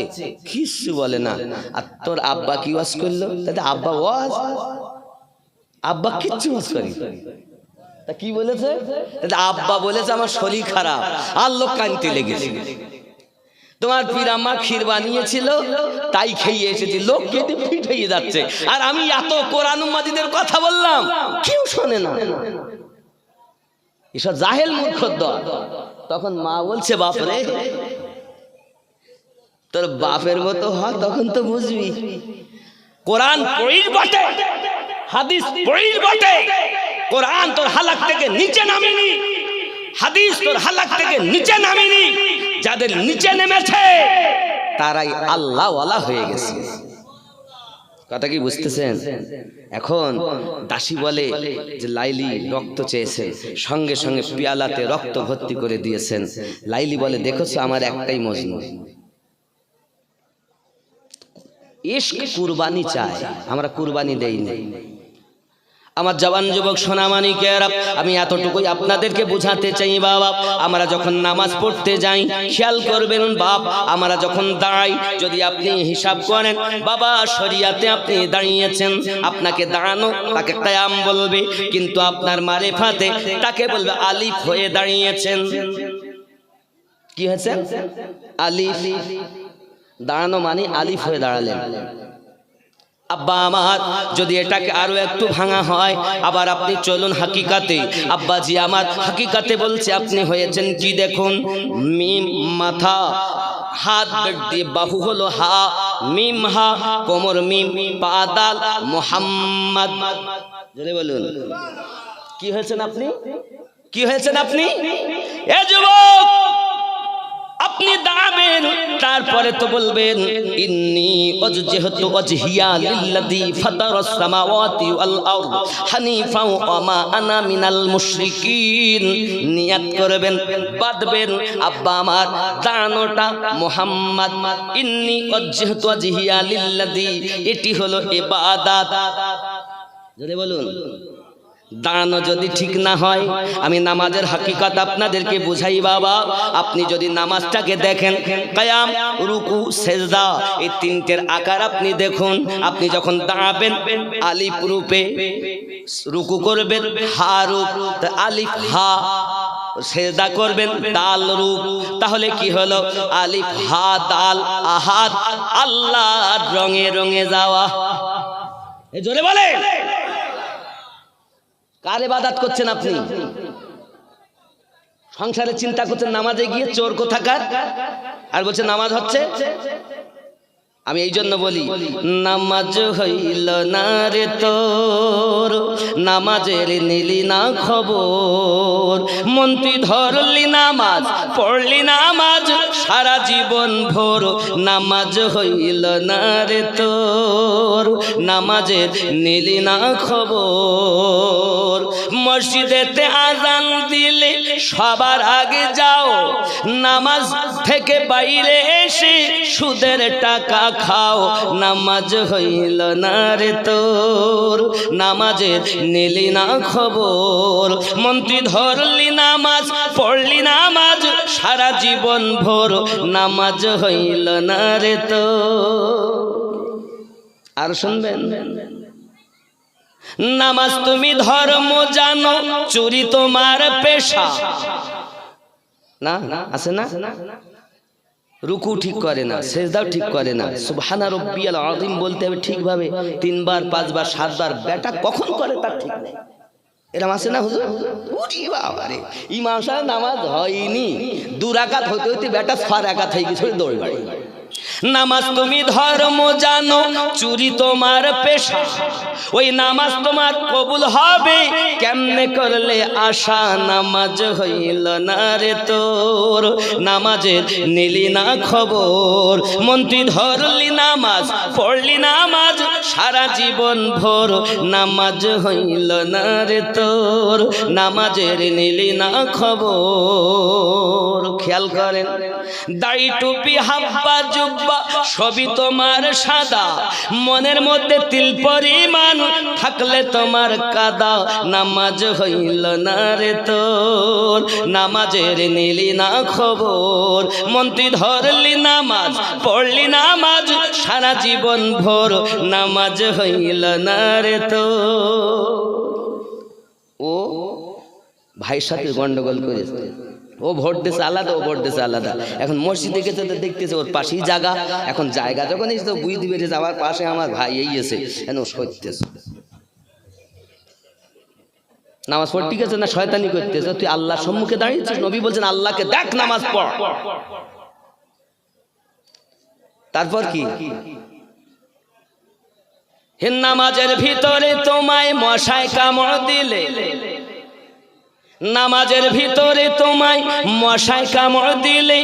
কিছু বলে না। আর তোর আব্বা কি ওয়াজ করলো? তাতে আব্বা ওয়াজ, আব্বা কিচ্ছু ওয়াজ করি। তা কি বলেছে? আব্বা বলেছে আমার শরীর খারাপ, আর লোক কানতে লেগেছে। তোমার পীরাম্মা ক্ষীর বানিয়েছিল, তাই খেয়ে এসেছি, লোক খেতে ফিট হয়ে যাচ্ছে। আর আমি এত কোরআন মাজিদের কথা বললাম, কেউ শোনে না। এসব জাহেল মূর্খ দল। তখন মা বলছে, বাপরে তোর বাপের মতো হয়, তখন তো বুঝবি। কোরআন পড়ির বটে, হাদিস পড়ির বটে, কোরআন তোর হালাক থেকে নিচে নামেনি, হাদিস তোর হালাক থেকে নিচে নামেনি। যাদের নিচে নেমেছে তারাই আল্লাহ ওয়ালা হয়ে গেছে। কথা কি বুঝতেছেন? এখন দাসী বলে যে লাইলি রক্ত চেয়েছেন, সঙ্গে সঙ্গে পিয়ালাতে রক্ত ভর্তি করে দিয়েছেন। লাইলি বলে, দেখেছো আমার একটাই মজনু, ইশক কুরবানি চায়, আমরা কুরবানি দেইনি। আমার জওয়ান যুবক সোনামানিকেরা, আমি এতটুকুই আপনাদেরকে বোঝাতে চাই বাবা, আমরা যখন নামাজ পড়তে যাই খেয়াল করবেন বাপ, আমরা যখন দাঁড়াই, যদি আপনি হিসাব করেন বাবা, শরিয়াতে আপনি দাঁড়িয়েছেন, আপনাকে দাঁড়ানো তাকে কিয়াম বলবে, কিন্তু আপনার মারিফাতে তাকে বলবে আলিফ হয়ে দাঁড়িয়েছেন। কি হয়েছে? আলিফ। দাঁড়ানো মানে আলিফ হয়ে দাঁড়ালেন। আব্বা আমার যদি এটাকে আরো একটু ভাঙা হয়, আবার আপনি চলুন হাকিকাতে, আব্বাজি আমার হাকিকাতে বলছে আপনি হয়েছেন কি দেখুন, মিম মাথা, হাত দিয়ে বাহু হলো হা, মিম হা, কোমর মিম, পা দাল, মুহাম্মদ। জোরে বলুন, কি হয়েছেন আপনি? কি হয়েছেন আপনি? এ যুবক, আপনি দাঁড়াবেন, তারপরে তো বলবেন ইন্নী ওয়াজহাতু ওয়াজহিয়া লিল্লাযী ফাতারাস সামাওয়াতি ওয়াল আরদ হানিফা ওয়া মা আনা মিনাল মুশরিকিন। নিয়াত করবেন, বাঁধবেন। আব্বা আমার দাঁড়ানোটা মুহাম্মদ, ইন্নী ওয়াজহাতু ওয়াজহিয়া লিল্লাযী, এটি হলো ইবাদত। যদি বলুন, দাঁড়ানো যদি ঠিক না হয়, আমি নামাজের হাকিকত আপনাদেরকে বুঝাই বাবা। আপনি যদি নামাজটাকে দেখেন, কিয়াম, রুকু, সেজদা, এই তিনটের আকার আপনি দেখুন। আপনি যখন দাঁড়াবেন আলিফ রূপে, রুকু করবেন হা রূপ, আলিফ হা, সেজদা করবেন দাল রূপ, তাহলে কি হলো? আলিফ হা দাল, আহাদ, আল্লাহর রঙে রঙে যাওয়া। এই জোরে বলে, কার ইবাদত করছেন আপনি? সংসারে চিন্তা করছে নামাজে গিয়ে চোর কোথাকার, আর বলছে নামাজ হচ্ছে। আমি এই জন্য বলি নামাজ হইল না রে তোর, নামাজের নিলি না খবর, মন তুই ধরলি নামাজ পড়লি নামাজ সারা জীবন ভোর, নামাজ হইল না রে তোর, নামাজের নিলি না খবর। মসজিদেতে আজান দিলে সবার আগে যাও, নামাজ থেকে বাইরে এসে সুদের টাকা খাও, নামাজ হইল না রে তোর, নামাজের নিলি না খবর, মন তুই ধরলি নামাজ পড়লি নামাজ সারা জীবন ভোর, নামাজ হইল না রে তোর। আর শুনবেন, নামাজ তুমি ধর্ম জানো, চুরি তোমার পেশা। না আছে না, রুকু ঠিক করে না, সেজদাও ঠিক করে না, সুবহানা রাব্বিয়াল আযীম বলতে হবে ঠিকভাবে 3 বার 5 বার 7 বার, বেটা কখন করে তার ঠিক নেই। এরকম আছে না হুজুর? ওরে বাবা রে, ইমাম সাহেব নামাজ হয়নি, 2 রাকাত হতে হতে বেটা 6 রাকাত হয়ে গেছে, দৌড় বাড়ি। নামাজ তুমি ধর্ম জানো, চুরি তোমার পেশা, ওই নামাজ তোমার কবুল হবে কেমনে করলে আশা, নামাজ হইল না রে তোর, নামাজের নিলি না খবর, মন তুই ধরলি নামাজ পড়লি নামাজ সারা জীবন ভোর, নামাজ হইল না রে তোর, নামাজের নিলি না খবর। খেয়াল করেন, দাড়ি টুপি হাব্বা জুব্বা সবই তোমার সাদা, মনের মধ্যে তিল পরিমাণ থাকলে তোমার কাদা, নামাজ হইল না রে তোর, নামাজের নিলি না খবর, মন তুই ধরলি নামাজ পড়লি নামাজ সারা জীবন ভোর, নামাজ হইল না রে তোর। ও ভাইয়ের সাথে গন্ডগোল করেছে, ও ভোট দিয়েছে আলাদা, ও ভোট দিয়েছে আলাদা। এখন মসজিদে গেছে তো দেখতেছে ওর পাশেই জায়গা, এখন জায়গা যখন এসে তো বুঝতে পেরেছে আমার পাশে আমার ভাই এই এসে কেন সইতেছে, নামাজ পড়তে গেছে না শয়তানি করতেছে। তুই আল্লাহর সম্মুখে দাঁড়িয়েছিস, নবী বলছেন আল্লাহকে দেখ নামাজ পড়। তারপর কি, নামাজের ভিতরে তোমায় মশায় কামড় দিলে, নামাজের ভিতরে তোমায় মশায় কামড় দিলে,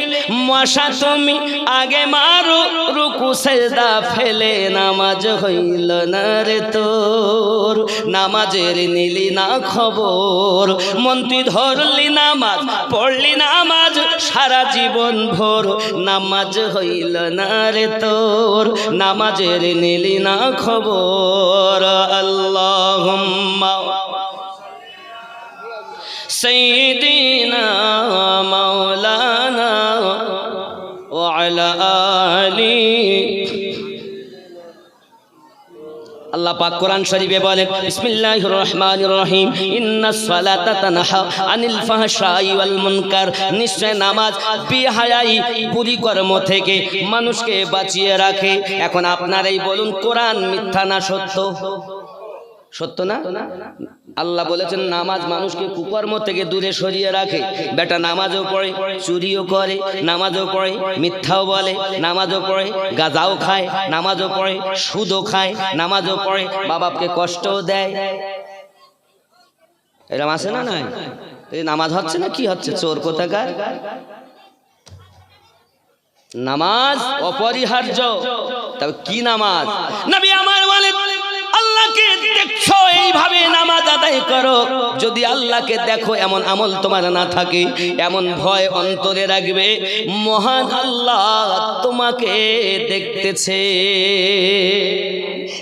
মশা তুমি আগে মারো রুকু সেজদা ফেলে, নামাজ হইল না রে তোর, নামাজের নিলি না খবর, মন তুই ধরলি নামাজ পড়লি নামাজ সারা জীবন ভোর, নামাজ হইল না রে তোর, নামাজের নিলি না খবর। আল্লাহুম্মা সাইয়্যিদিনা মাওলানা ওয়া আলা আলি। আল্লাহ পাক কোরআন শরীফে বলেন, বিসমিল্লাহির রহমানির রহিম, ইন্নাস সালাতা তানহা আনিল ফাহশাই ওয়াল মুনকার, নিশ্চয় নামাজ বেহায়াই বুরি কর্ম থেকে মানুষকে বাঁচিয়ে রাখে। এখন আপনারাই বলুন, কোরআন মিথ্যা না সত্য? সত্য না? আল্লাহ বলেছেন নামাজ মানুষকে কুকর্ম থেকে দূরে সরিয়ে রাখে। বেটা নামাজও পড়ে, চুরিও করে, নামাজও পড়ে, মিথ্যাও বলে, নামাজও পড়ে, গাঁজাও খায়, নামাজও পড়ে, সুদও খায়, নামাজও পড়ে, মা বাপকে কষ্টও দেয়। এরকম আছে না? নাই? নামাজ হচ্ছে না, কি হচ্ছে? চোর কোথাকার। নামাজ অপরিহার্য। তবে কি নামাজ? নবী আমার বলেন, আল্লাহকে দেখছো এইভাবে নামাজ আদায় করো। যদি আল্লাহকে দেখো এমন আমল তোমার না থাকে, এমন ভয় অন্তরে রাখবে, মহান আল্লাহ তোমাকে দেখতেছে।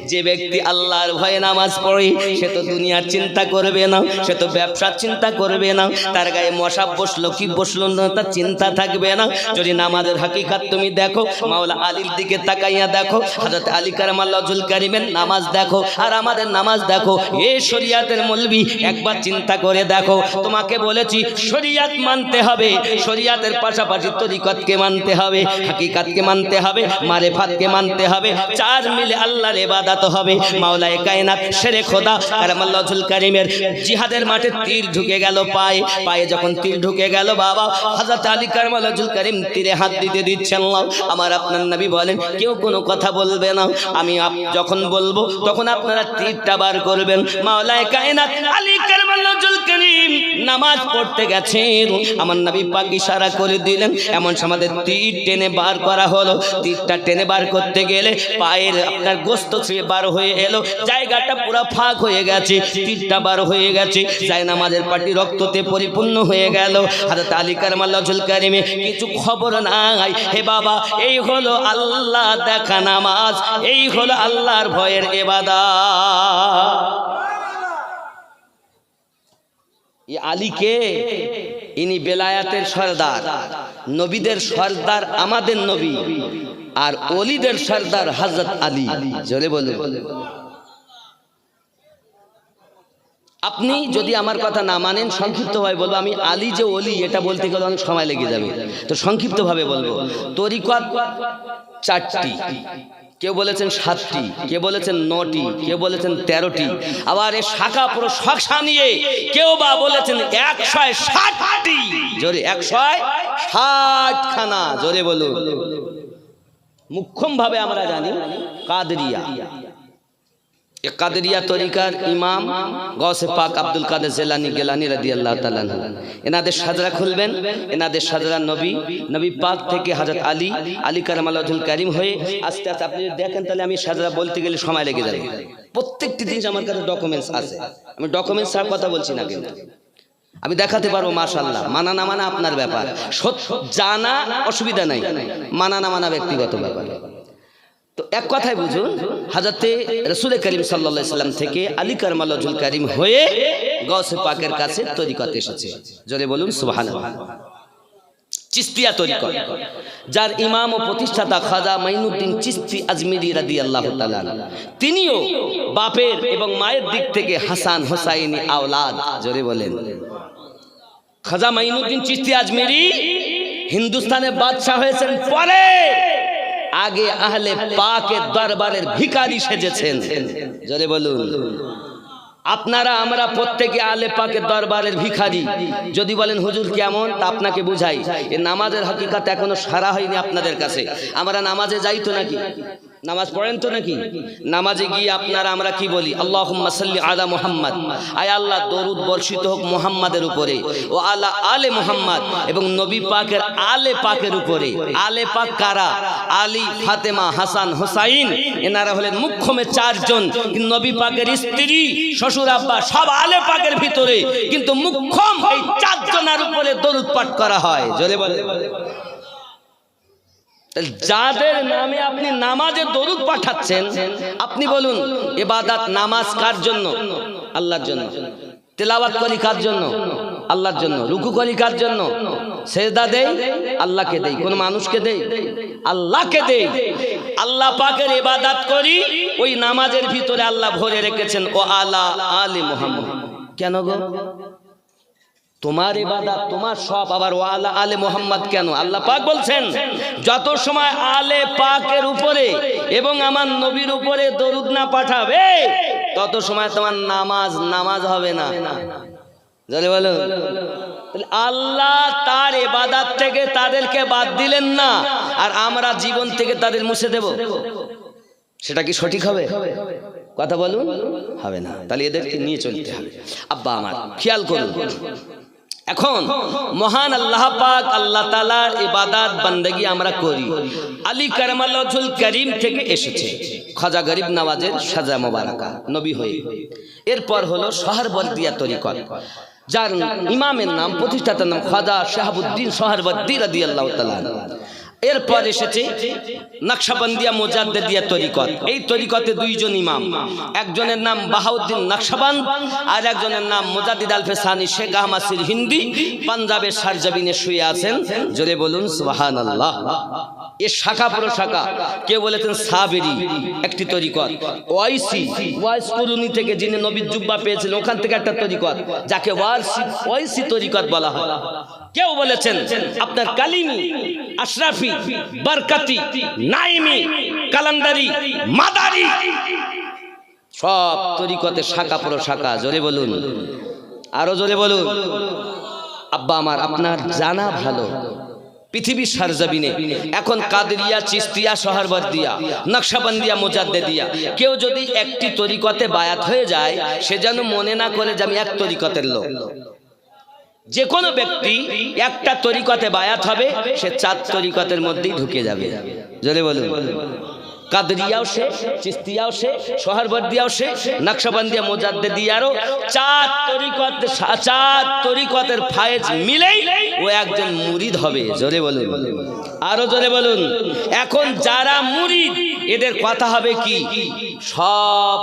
যে ব্যক্তি আল্লাহর ভয়ে নামাজ পড়ে সে তো দুনিয়ার চিন্তা করবে না, সে তো ব্যবসার চিন্তা করবে না, তার গায়ে মশা বসলো কি বসলো না তার চিন্তা থাকবে না। যদি নামাজের হাকিকাত তুমি দেখো, মাওলা আলীর দিকে তাকাইয়া দেখো, হযরত আলী কারামাল্লাহু ওয়াজহুল কারীমের নামাজ দেখো আর আমাদের নামাজ দেখো, এই শরীয়তের মূল্য বলবি একবার চিন্তা করে দেখো তোমাকে বলেছি শরিয়ত মানতে হবে শরিয়তের পাশাপাশি তরিকতকে মানতে হবে হাকিকাতকে মানতে হবে মারিফাতকে মানতে হবে চার মিলে আল্লাহর ইবাদত হবে মাওলায়ে কায়নাত শেরে খোদা কারামাল্লাহুল কারীমের জিহাদের মাঠে তীর ঢুকে গেল পায়ে যখন তীর ঢুকে গেল বাবা হযরত আলী কারামাল্লাহুল কারীম তীরে হাত দিতে দিচ্ছেন না আমার আপনার নবী বলেন কেউ কোনো কথা বলবে না আমি যখন বলবো তখন আপনারা তীরটা বার করবেন মাওলায়ে কায়নাত আলী কারামাল্লাহুল কারীম নামাজ পড়তে গেছেন আমার নবী পাক ইশারা করে দিলেন এমন সময় তীর টেনে বার করা হলো তীরটা টেনে বার করতে গেলে পায়ের আপনার গোশত ছুঁয়ে বার হয়ে এলো জায়গাটা পুরো ফাঁক হয়ে গেছে তীরটা বার হয়ে গেছে জায়নামাজের পাটি রক্ততে পরিপূর্ণ হয়ে গেল হযরত আলী কারামাল্লাহুল কারীমে কিছু খবর নাই হে বাবা এই হলো আল্লাহ দেখা নামাজ এই হলো আল্লাহর ভয়ের ইবাদত এই আলী কে ইনি বেলায়াতের সরদার নবীদের সরদার আমাদের নবী আর ওলিদের সরদার হযরত আলী জোরে বলুন আপনি যদি আমার কথা না মানেন সংক্ষিপ্তভাবে বলবো আমি আলী যে ওলি এটা বলতে গেলে অনেক সময় লেগে যাবে তো সংক্ষিপ্তভাবে বলবো তরিকত চারটি কেউ বলেছেন 7টি কেউ বলেছেন 9টি কেউ বলেছেন 13টি আবার এই শাখা পুরো শাখা নিয়ে কেউ বা বলেছেন 160টি জোরে 160 খানা জোরে বলুন মুখ্যম ভাবে আমরা জানি কাদরিয়া এই কাদরিয়া তরিকার ইমাম গৌসে পাক আব্দুল কাদের জিলানী গিলানী রাদিয়াল্লাহু তাআলা এনাদের সাজরা খুলবেন এনাদের সাজরা নবী পাক থেকে হযরত আলী কারামাল্লাহুল কারীম হয়ে আস্তে আস্তে আপনি দেখেন তাহলে আমি সাজরা বলতে গেলে সময় লেগে যাবে প্রত্যেকটি জিনিস আমার কাছে ডকুমেন্টস আছে আমি ডকুমেন্টস ছাড়া কথা বলছি না কিন্তু আমি দেখাতে পারবো মাশাআল্লাহ মানা না মানা আপনার ব্যাপার জানা অসুবিধা নাই মানা না মানা ব্যক্তিগত ব্যাপার তো এক কথাই বুঝুন হযরতে রাসূল করিম সাল্লাল্লাহু আলাইহি সাল্লাম থেকে আলী কারামাল্লাহুল কারীম হয়ে গৌসে পাকের কাছে তরিকত এসেছে জোরে বলুন সুবহানাল্লাহ চিশতিয়া তরিকত যার ইমাম ও প্রতিষ্ঠাতা খাজা মাইনুদ্দিন চিশতি আজমিরি রাদিয়াল্লাহু তাআলা তিনিও বাপের এবং মায়ের দিক থেকে হাসান হুসাইনি আওলাদ জোরে বলেন খাজা মাইনুদ্দিন চিশতি আজমিরি হিন্দুস্তানের বাদশা হয়েছেন পরে আগে আহলে পাকের দরবারের ভিখারি সেজেছেন জোরে বলুন আপনারা আমরা প্রত্যেকে আহলে পাকের দরবারের ভিখারি যদি বলেন হুজুর কেমন তা আপনাকে বুঝাই এই নামাজের হাকিকত এখনো সারা হয়নি আপনাদের কাছে আমরা নামাজে যাই তো নাকি নামাজ পড়েন তো নাকি নামাজে গিয়ে আপনারা আমরা কি বলি আল্লাহুম্মা সাল্লি আলা মুহাম্মদ আয় আল্লাহ দরুদ বর্ষিত হোক মুহাম্মাদের উপরে ও আলা আলে মুহাম্মদ এবং নবী পাকের আলে পাকের উপরে আলে পাক কারা আলী ফাতেমা হাসান হুসাইন এনারা হলেন মুখ্যমে 4 জন কিন্তু নবী পাকের স্ত্রী শ্বশুর আব্বা সব আলে পাকের ভিতরে কিন্তু মুখ্যম এই 4 জনের উপরে দরুদ পাঠ করা হয় জোরে বলেন যাদের নামে আপনি নামাজে দরুদ পাঠাচ্ছেন আপনি বলুন ইবাদত নামাজ কার জন্য আল্লাহর জন্য তেলাওয়াত করি কার জন্য আল্লাহর জন্য রুকু করি কার জন্য সেজদা দেই আল্লাহকে দেই কোন মানুষকে দেই আল্লাহকে দেই আল্লাহ পাকের ইবাদত করি ওই নামাজের ভিতরে আল্লাহ ভরে রেখেছেন ও আলা আলে মুহাম্মদ কেন গো তোমার ইবাদত তোমার সব আবার ওয়ালা আলে মুহাম্মদ কেন আল্লাহ পাক বলছেন যত সময় আলে পাকের উপরে এবং আমার নবীর উপরে দরুদ না পাঠাবে তত সময় তোমার নামাজ হবে না জানে বলো আল্লাহ তার ইবাদত থেকে তাদেরকে বাদ দিলেন না আর আমরা জীবন থেকে তাদের মুছে দেব সেটা কি সঠিক হবে কথা বলুন হবে না তাহলে এদেরকে নিয়ে চলতে হবে আব্বা আমার খেয়াল করুন এখন মহান আল্লাহ পাক আল্লাহ তাআলার ইবাদত বান্দাগি আমরা করি আলী কারামাল্লাহুল কারীম থেকে এসেছে খাজা গরিব নওয়াজের সাজা মোবারকা নবী হয়ে এরপর হলো সোহরওয়ার্দিয়া তরিকত যার ইমামের নাম প্রতিষ্ঠাতার নাম খাজা শাহাবুদ্দিন সোহরওয়ার্দী রাদিয়াল্লাহু তাআলা এরপর এসেছে নকশবন্দিয়া মুজাদ্দিদিয়া তরিকত এই তরিকতে 2 জন ইমাম একজনের নাম বাহাউদ্দিন নকশবন্দ আর একজনের নাম মুজাদ্দিদ আল-ফিসানি শেখ আহমদ সিরহিন্দি পাঞ্জাবের সারজাবিনে শুয়ে আছেন জোরে বলুন সুবহানাল্লাহ এ শাখা প্রশাখা। কেউ বলেছেন সাবেরি একটি তরিকত, ওয়াইস কুরুনি থেকে যিনি নবীর জুব্বা পেয়েছিলেন ওখান থেকে একটা তরিকত যাকে ওয়াইসি তরিকত বলা হয়। কেউ বলেছেন আপনার কালিমি, আশরাফি, বরকতি, নাইমি, কালান্দারি, মাদারি, সব তরিকতের শাখা প্রশাখা। জোরে বলুন, আরো জোরে বলুন। আব্বা আমার, আপনার জানা ভালো পৃথিবীর সারজাবিনে এখন কাদরিয়া, চিস্তিয়া, সোহরাওয়ার্দিয়া, নকশবন্দিয়া, মুজাদ্দিদিয়া কেউ যদি একটি তরিকতে বায়াত হয়ে যায়, সে যেন মনে না করে যে আমি এক তরিকতের লোক। যে কোনো ব্যক্তি একটা তরিকতে বায়াত হবে, সে 4 তরিকতের মধ্যেই ঢুকে যাবে। জোরে বলুন। কাদরিয়াও সে, চিস্তিয়াও সে, সোহরাওয়ার্দিয়াও সে, নকশবন্দিয়া, মুজাদ্দিদিয়ারও 4 তরিকতের ফায়েজ মিলেই ও একজন মুরিদ হবে। জোরে বলুন, আরো জোরে বলুন। এখন যারা মুরিদ এদের কথা হবে কি, সব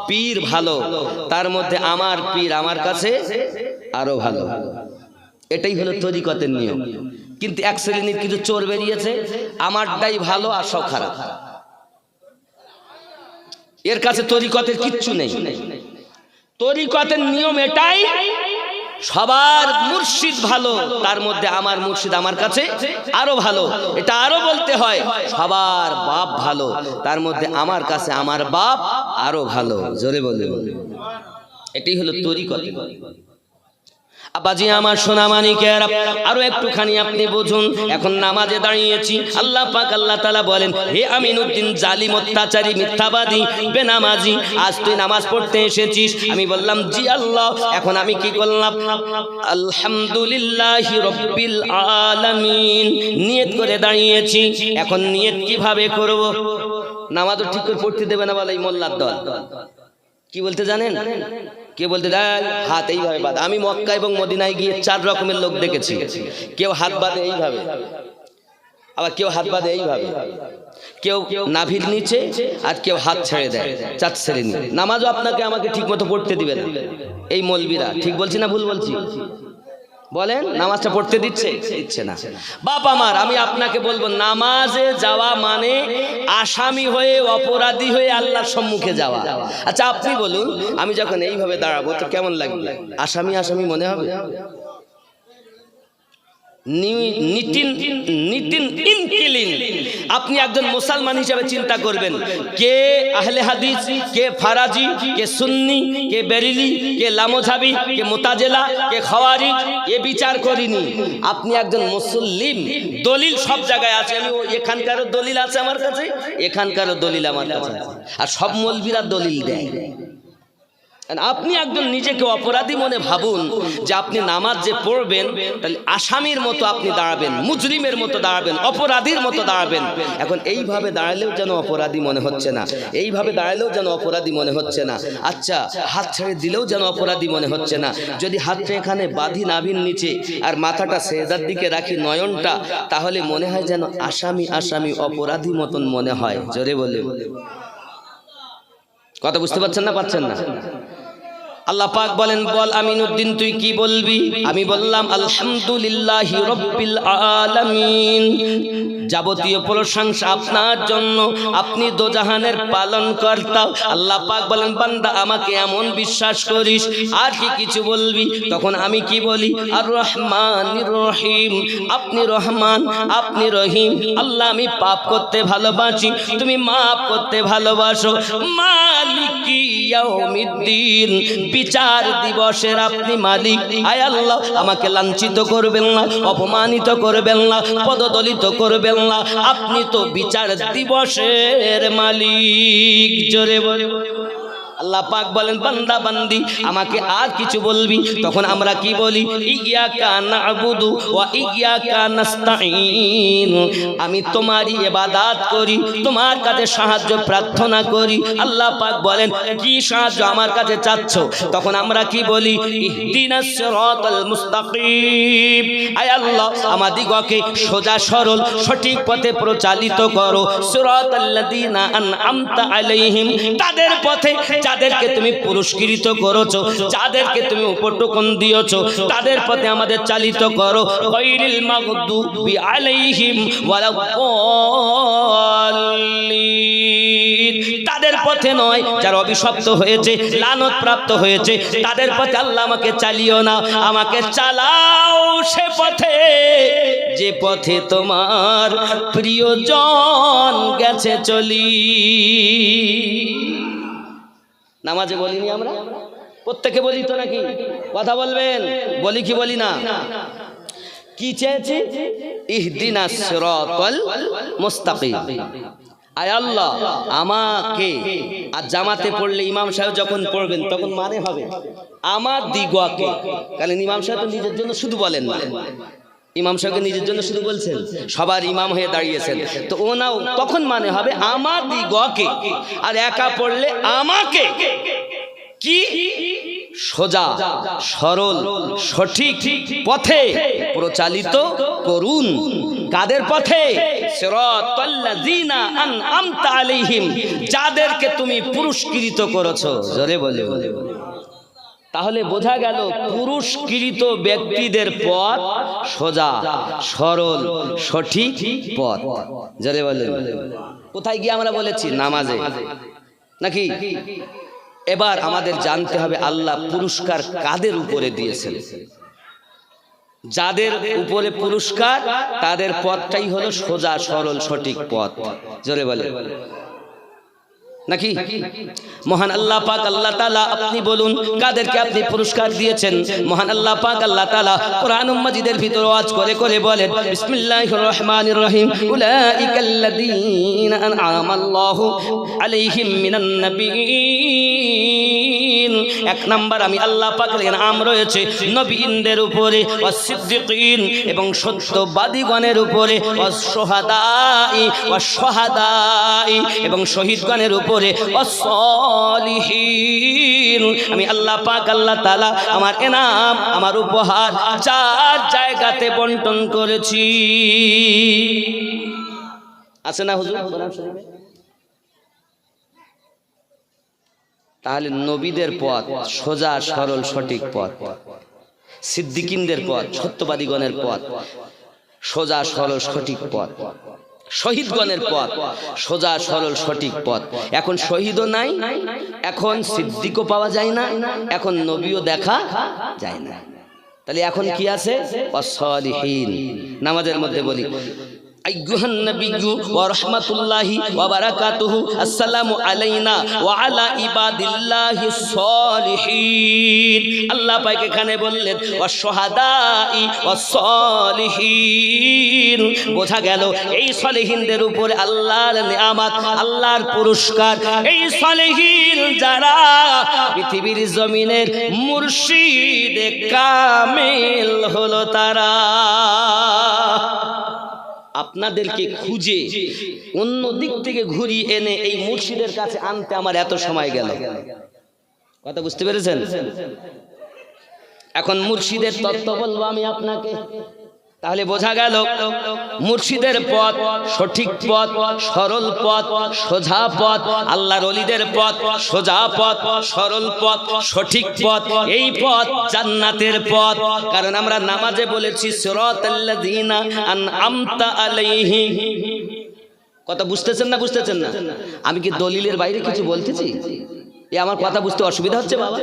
পীর ভালো, তার মধ্যে আমার পীর আমার কাছে আরো ভালো। এটাই হলো তরিকতের নিয়ম। কিন্তু এক শ্রেণীর কিছু চোর বেরিয়েছে, আমারটাই ভালো আর সব খারাপ। এর কাছে তরিকতের কিচ্ছু নেই। তরিকতের নিয়ম এটাই, সবার মুর্শিদ ভালো, তার মধ্যে আমার মুর্শিদ আমার কাছে আরো ভালো। এটা আরো বলতে হয়, সবার বাপ ভালো, তার মধ্যে আমার কাছে আমার বাপ আরো ভালো। জোরে বলুন। এটাই হলো তরিকত। আব্বাজি আমার সোনা মানিকের, আরো একটুখানি আপনি বুঝুন। এখন নামাজে দাঁড়িয়েছি, আল্লাহ পাক আল্লাহ তাআলা বলেন, হে আমিনুদ্দিন জালিম, অত্যাচারী, মিথ্যাবাদী, বেনামাজি, আজ তুই নামাজ পড়তে এসেছিস। আমি বললাম জি আল্লাহ। এখন আমি কি করলাম? আলহামদুলিল্লাহি রাব্বিল আলামিন নিয়ত করে দাঁড়িয়েছি। এখন নিয়ত কিভাবে করব? নামাজও ঠিক করে পড়তে দেবে না বলে এই মোল্লার দল। কি বলতে জানেন? কে বলতে দেয় হাত এইভাবে বাঁধে। আমি মক্কা এবং মদিনায় গিয়ে 4 রকমের লোক দেখেছি। কেউ হাত বাঁধে এইভাবে, আবার কেউ হাত বাঁধে এইভাবে, কেউ নাভির নিচে, আর কেউ হাত ছেড়ে দেয়। 4 শ্রেণী। নামাজও আপনাকে আমাকে ঠিক মতো পড়তে দিবে না এই মৌলবীরা। ঠিক বলছি না ভুল বলছি? বলেন, নামাজটা পড়তে দিচ্ছে না। বাপ আমার, আমি আপনাকে বলবো, নামাজে যাওয়া মানে আসামি হয়ে, অপরাধী হয়ে আল্লাহর সম্মুখে যাওয়া। আচ্ছা আপনি বলুন, আমি যখন এইভাবে দাঁড়াবো তো কেমন লাগবে? আসামি আসামি মনে হবে? আপনি একজন মুসলমান হিসেবে চিন্তা করবেন, কে আহলে হাদিস, কে ফারাজি, কে সুন্নি, কে বেরিলি, কে লামোঝাবি, কে মুতাজিলা, কে খাওয়ারিজ, এ বিচার করিনি। আপনি একজন মুসলিম। দলিল সব জায়গায় আছে। আমি এখানকারও দলিল আছে আমার কাছে, এখানকারও দলিল আমার কাছে আছে, আর সব মৌলবীরা দলিল দেয়। আপনি একজন নিজেকে অপরাধী মনে ভাবুন যে আপনি নামাজ যে পড়বেন, তাহলে আসামির মতো আপনি দাঁড়াবেন, মুজরিমের মতো দাঁড়াবেন, অপরাধীর মতো দাঁড়াবেন। এখন এইভাবে দাঁড়ালেও যেন অপরাধী মনে হচ্ছে না, এইভাবে দাঁড়ালেও যেন অপরাধী মনে হচ্ছে না। আচ্ছা, হাত ছেড়ে দিলেও যেন অপরাধী মনে হচ্ছে না। যদি হাতটা এখানে বাঁধি নাভির নিচে আর মাথাটা সেজদার দিকে রাখি, নয়নটা, তাহলে মনে হয় যেন আসামি আসামি অপরাধী মতন মনে হয়। জোরে বলে কথা বুঝতে পারছেন না? পাচ্ছেন না? আল্লাহ পাক বলেন, বল আমিনুদ্দিন তুই কি বলবি? আমি বললাম আলহামদুলিল্লাহি রাব্বিল আলামিন। যাবতীয় প্রশংসা আপনার জন্য, আপনি দোজাহানের পালনকর্তা। আল্লাহ পাক বলেন, বান্দা আমাকে এমন বিশ্বাস করিস, আর কি কিছু বলবি? তখন আমি কি বলি? আর রহমানির রহিম, আপনি রহমান, আপনি রহিম। আল্লাহ আমি পাপ করতে ভালোবাসি, তুমি মাফ করতে ভালোবাসো। মালিকি ইয়াউমিদ্দিন, বিচার দিবসের আপনি মালিক। আয় আল্লাহ, আমাকে লাঞ্ছিত করবেন না, অপমানিত করবেন না, পদদলিত করবেন না। আপনি তো বিচার দিবসের মালিক। জোরে বলে আল্লাহ পাক বলেন, বান্দা বান্দি আমাকে আর কিছু বলবি? তখন আমরা কি বলি? ইয়াকা না'বুদু ওয়া ইয়াকা নাস্তাঈন। আমি তোমারই ইবাদত করি, তোমার কাছে সাহায্য প্রার্থনা করি। আল্লাহ পাক বলেন, কি সাহায্য আমার কাছে চাচ্ছ? তখন আমরা কি বলি? ইহদিনাস সিরাতাল মুস্তাকিম। আয় আল্লাহ, আমাদিগকে সোজা সরল সঠিক পথে পরিচালিত করো। সিরাতাল্লাযীনা আন'আমতা আলাইহিম, তাদের পথে যাদেরকে তুমি পুরস্কৃত করেছো, যাদেরকে তুমি উপটকন দিয়েছো, তাদের পথে আমাদের চালিত করো। গায়রিল মাগদুবি আলাইহিম ওয়ালাদ-দাল্লিন, তাদের পথে নয় যারা অভিশপ্ত হয়েছে, লানত প্রাপ্ত হয়েছে, তাদের পথে আল্লাহ আমাকে চালিও না, আমাকে চালাও সে পথে যে পথে তোমার প্রিয়জন গেছে চলি। নামাজে বলিনি আমরা? প্রত্যেকে বলি তো নাকি? কথা বলবেন, বলি কি বলি না? কি চেয়েছি? ইহদিনাস সিরাতাল মুস্তাকিম। আয় আল্লাহ আমাকে, আর জামাতে পড়লে ইমাম সাহেব যখন পড়বেন তখন মানে হবে আমার দিগকে, কারণ ইমাম সাহেব তো নিজের জন্য শুধু বলেন না, ইমাম সাহেবকে নিজের জন্য শুধু বলছেন, সবার ইমাম হয়ে দাঁড়িয়েছেন, তো ওনাও তখন মানে হবে আমার দিগকে। আর একা পড়লে আমাকে কি সোজা সরল সঠিক পথে প্রচালিত করুন। কাদের পথে? সিরাতাল্লাযিনা আনআমতা আলাইহিম, যাদেরকে তুমি পুরস্কৃত করেছো। জোরে বলে। তাহলে বোঝা গেল পুরস্কৃত ব্যক্তিদের পথ সোজা সরল সঠিক পথ। জোরে বলে। কোথায় গিয়ে আমরা বলেছি? নামাজে নাকি? এবার আমাদের জানতে হবে আল্লাহ পুরস্কার কাদের উপরে দিয়েছেন। যাদের উপরে পুরস্কার তাদের পথটাই হলো সোজা সরল সঠিক পথ। জোরে বলে নাকি? মহান আল্লাহ পাক আল্লাহ তাআলা আপনি বলুন কাদেরকে আপনি পুরস্কার দিয়েছেন? মহান আল্লাহ পাক আল্লাহ তাআলা কোরআনুল মাজিদের ভিতরে ওয়াজ করে করে বলেন, বিসমিল্লাহির রহমানির রহিম, উলাইকাল্লাযীনা আনআমাল্লাহু আলাইহিম মিনান নাবিয়্যিন। এক নাম্বার আমি আল্লাহ পাকের নাম রয়েছে নবীদের উপরে, ওয়াস-সিদ্দিকিন এবং সত্যবাদীগণের উপরে, ওয়াস-শুহাদাই ওয়াস-শুহাদাই এবং শহীদগণের উপরে, ওয়াস-সালিহিন। আমি আল্লাহ পাক আল্লাহ তাআলা আমার এনাম আমার উপহার চার জায়গাতে বন্টন করেছি। আছে না হুজুর কোরআন শরীফে? তাহলে নবীদের পথ সোজা সরল সঠিক পথ, সিদ্দিকিনদের পথ সত্যবাদীগণের পথ সোজা সরল সঠিক পথ, শহীদগণের পথ সোজা সরল সঠিক পথ। এখন শহীদও নাই, এখন সিদ্দিকও পাওয়া যায় না, এখন নবীও দেখা যায় না। তাহলে এখন কি আছে? ওয়াস-সালিহিন। নামাজের মধ্যে বলি, আইয়ুহান নাবিয়্যু ওয়া রাহমাতুল্লাহি ওয়া বারাকাতুহু, আসসালামু আলাইনা ওয়া আলা ইবাদিল্লাহিস সালিহিন। আল্লাহ পাক এখানে বললেন ওয়াস-শুহাদাই ওয়াস-সালিহিন। বোঝা গেল এই সালিহিনদের উপরে আল্লাহর নিয়ামত, আল্লাহর পুরস্কার। এই সালিহিন যারা পৃথিবীর জমিনের মুর্শিদে কামিল হলো তারা। আপনাদেরকে খুঁজে অন্য দিক থেকে ঘুরিয়ে এনে এই মুর্শিদের কাছে আনতে আমার এত সময় গেল। কথা বুঝতে পেরেছেন? এখন মুর্শিদের তত্ত্ব বলবো আমি আপনাকে। তাহলে বোঝা গেল মুর্শিদের পথ সঠিক পথ, সরল পথ, সোজা পথ, আল্লাহর ওলিদের পথ সোজা পথ, সরল পথ, সঠিক পথ। এই পথ জান্নাতের পথ। কারণ আমরা নামাজে বলেছি সিরাতাল্লাযীনা আনআমতা আলাইহিম। কথা বুঝতেছেন না? বুঝতেছেন না? আমি কি দলিলের বাইরে কিছু বলতেছি? এ আমার কথা বুঝতে অসুবিধা হচ্ছে বাবা?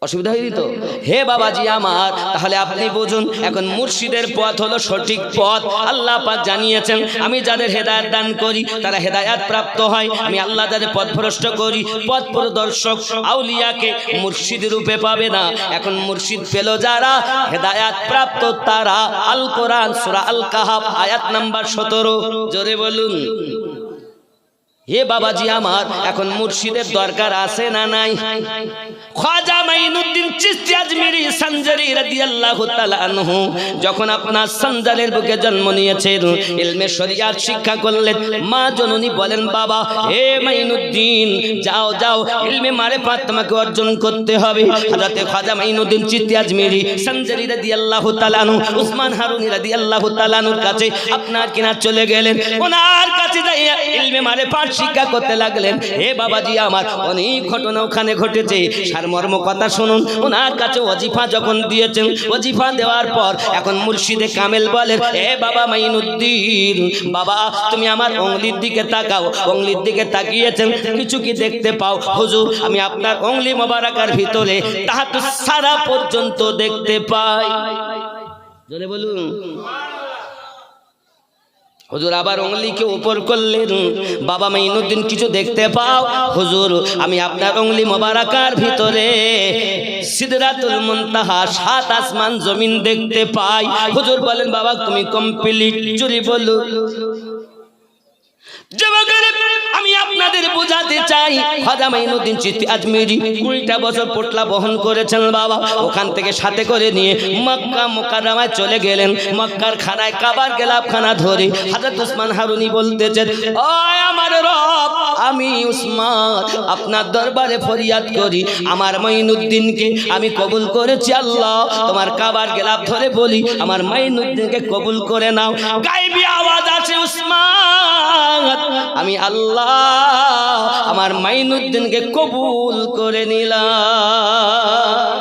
অসুবিধা হয়ে দিত? হে বাবাজি আমার, তাহলে আপনি বুঝুন এখন মুর্শিদের পথ হলো সঠিক পথ। আল্লাহ পাক জানিয়েছেন আমি যাদের হেদায়েত দান করি তারা হেদায়েত প্রাপ্ত হয়, আমি আল্লাহ যাদের পথভ্রষ্ট করি পথ প্রদর্শক আউলিয়াকে মুর্শিদ রূপে পাবে না। এখন মুর্শিদ পেল যারা, হেদায়েত প্রাপ্ত তারা। আল কোরআন সূরা আল কাহাফ আয়াত নাম্বার 17। জোরে বলুন। হে বাবাজি আমার, এখন মুর্শিদের দরকার আছে না নাই? খ্বাজা মাইনুদ্দিন চিশতি আজমিরি সানজারি রাদিয়াল্লাহু তাআলা আনহু যখন আপনার সানজারের বুকে জন্ম নিয়েছেন, ইলমে শরিয়াত শিক্ষা করলেন। মা জননী বলেন, বাবা হে মাইনুদ্দিন, যাও যাও, ইলমে মারিফাত তোমাকে অর্জন করতে হবে। হযরতে খ্বাজা মাইনুদ্দিন চিশতি আজমিরি সানজারি রাদিয়াল্লাহু তাআলা আনহু উসমান হারুনি রাদিয়াল্লাহু তাআলা আনহুর কাছে আপনার কিনা চলে গেলেন। ওনার কাছে যাইয়া ইলমে মারিফাত শিক্ষা করতে লাগলেন। হে বাবাজি আমার, অনেক ঘটনা ওখানে ঘটেছে, সারমর্ম কথা শুনুন। ওনার কাছে ওয়াজিফা যখন দিয়েছেন, ওয়াজিফা দেওয়ার পর এখন মুর্শিদে কামেল বলেন, হে বাবা মাইনুদ্দিন, বাবা তুমি আমার অঙ্গলির দিকে তাকাও। অঙ্গলির দিকে তাকিয়েছেন, কিছু কি দেখতে পাও? হুজুর আমি আপনার অঙ্গলি মোবারকার ভিতরে তাহাত সারা পর্যন্ত দেখতে পাই। জোরে বলুন। হুজুর আবার অঙ্গলিকে উপর করলেন, বাবা মাইনুদ্দিন কিছু দেখতে পাও? হুজুর আমি আপনার অঙ্গলি মোবারকার ভিতরে সিদরাতুল মুনতাহা, সাত আসমান জমিন দেখতে পাই। হুজুর বলেন, বাবা তুমি কমপ্লিট। জোরে বলুন। আমি আপনাদের বোঝাতে চাই, খ্বাজা মাইনুদ্দিন চিশতি আজমিরি 20টা বছর পোটলা বহন করেছেন বাবা। ওখান থেকে সাথে করে নিয়ে মক্কা মুকাররমায় চলে গেলেন। মক্কার খানায় কাবার গেলাফখানা ধরে হযরত উসমান হারুনি বলতেছেন, ও আমার রব, আমি উসমান আপনার দরবারে ফরিয়াদ করি, আমার মাইনুদ্দিনকে আমি কবুল করেছি। আল্লাহ তোমার কাবার গেলাফ ধরে বলি, আমার মাইনুদ্দিনকে কবুল করে নাও। গায়বী আওয়াজ আছে, উসমান আমি আল্লাহ আমার মাইনুদ্দিনকে কবুল করে নিলাম।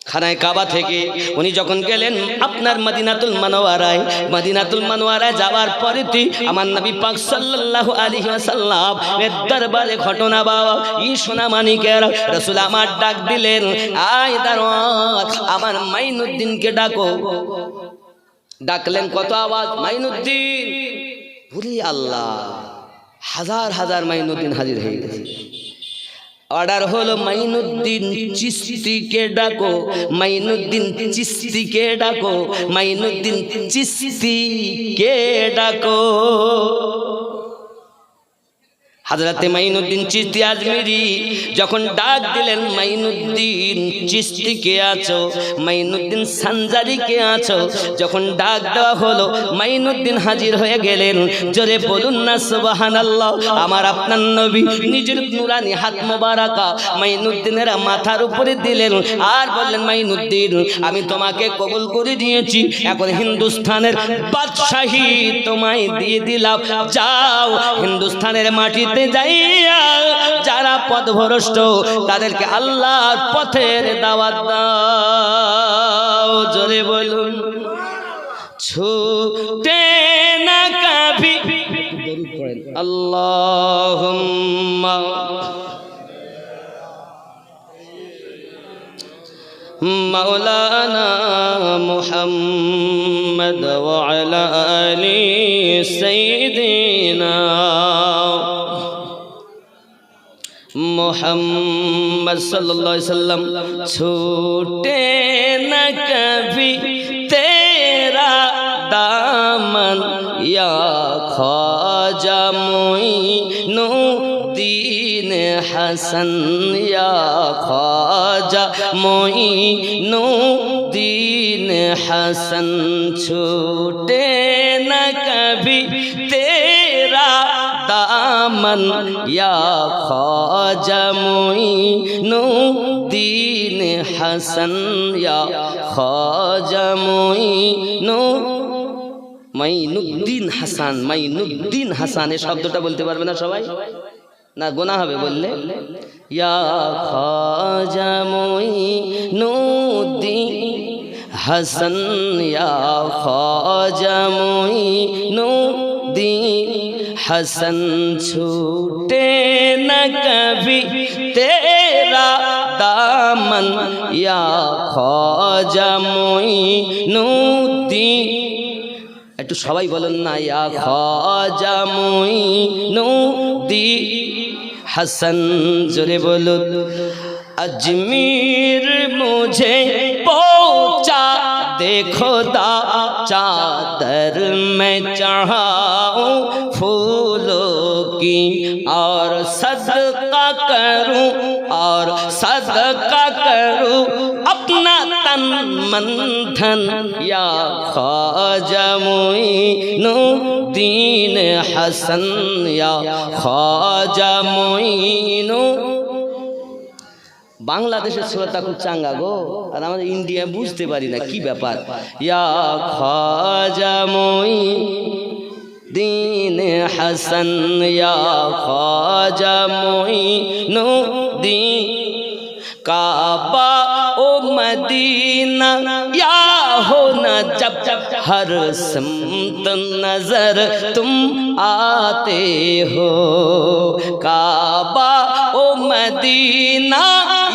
খানায় কাবা থেকে উনি যখন গেলেন আপনার মদিনাতুল মুনাওয়ারায়, মদিনাতুল মুনাওয়ারায় যাওয়ার পরেতে আমার নবী পাক সাল্লাল্লাহু আলাইহি ওয়াসাল্লাম এর দরবারে ঘটনা বাবা ই সোনা মানিকের রাসূল আমার ডাক দিলেন, আয় দারওয়াত আমার মাইনুদ্দিনকে ডাকো। ডাকলেন, কত আওয়াজ, মাইনুদ্দিন। বলি আল্লাহ, হাজার হাজার মাইনুদ্দিন হাজির হয়ে গেছে। অর্ডার হলো, মাইনুদ্দিন চিশতিকে ডাকো, মাইনুদ্দিন চিশতিকে ডাকো, মাইনুদ্দিন চিশতিকে ডাকো। হযরতে মাইনুদ্দিন চিশতি আজমিরি যখন ডাক দিলেন, মাইনুদ্দিন চিশতি কে আছো, মাইনুদ্দিন সানজারি কে আছো, যখন ডাক দেওয়া হলো মাইনুদ্দিন হাজির হয়ে গেলেন। জোরে বলুন না সুবহানাল্লাহ। আমার আপনার নবী নিজের নুরানি হাত মোবারকা মাইনুদ্দিনের মাথার উপরে দিলেন আর বললেন, মাইনুদ্দিন আমি তোমাকে কবুল করে নিয়েছি, এখন হিন্দুস্তানের বাদশাহী তোমায় দিয়ে দিলাম। যাও হিন্দুস্তানের মাটিতে যাইয়া যারা পথভ্রষ্ট তাদেরকে আল্লাহর পথের দাওয়াত দাও। জোরে বলুন। ছুটে না কাভি আল্লাহুম্মা মাওলানা মুহাম্মদ ওয়া আলা আলি সাইয়্যিদিনা मोहम्मद सल्लल्लाहु अलैहि वसल्लम। छूटे न कभी तेरा दामन या ख्वाजा मोइनुद्दीन हसन, या ख्वाजा मोइनुद्दीन हसन। छूटे न कभी तेरा दामन या ख्वाजा मोइनुद्दीन हसन, या ख्वाजा মাইনুদ্দিন হাসান। মাইনুদ্দিন হাসান এই শব্দটা বলতে পারবে না সবাই? না গোনা হবে বললে। ইয়া খ্বাজা মুইনুদ্দিন হাসান, ইয়া খ্বাজা মুইনুদ্দিন हसन। छूटे न कभी तेरा दामन या ख्वाजा मुइनुद्दीन। একটু সবাই বলেন না, ইয়া খ্বাজা মুইনুদ্দীন हसन। জোরে বলুন। अजमीर मुझे पहुँचा दे खुदा, चादर में चढ़ाऊं फूलों की और सदका सदका करूं और सदका करूं अपना तन मन धन या ख्वाजा मोइनुद्दीन हसन या ख्वाजा मोइनु। বাংলাদেশের শ্রোতা খুব চাঙ্গা গো, আর আমাদের ইন্ডিয়া বুঝতে পারি না কি ব্যাপার। ইয়া খাজা মুঈনুদ্দিন হাসান ইয়া খাজা মুঈনুদ্দিন काबा ओ मदीना या हो न जब जब हर सिमत नजर तुम आते हो। काबा ओ मदीना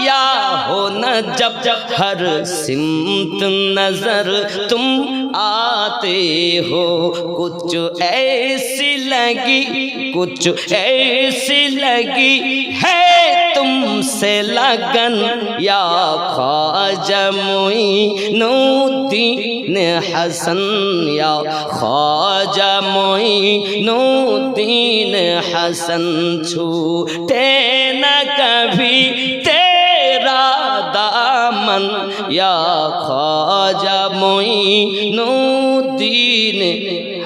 या हो न जब जब हर सिमत नजर तुम आते हो। कुछ ऐसी लगी कुछ ऐसी लगी है तुमसे लगन या ख्वाजा मुईनुद्दीन हसन या ख्वाजा मुईनुद्दीन हसन। छूटे न कभी तेरा दामन या ख्वाजा मुईनुद्दीन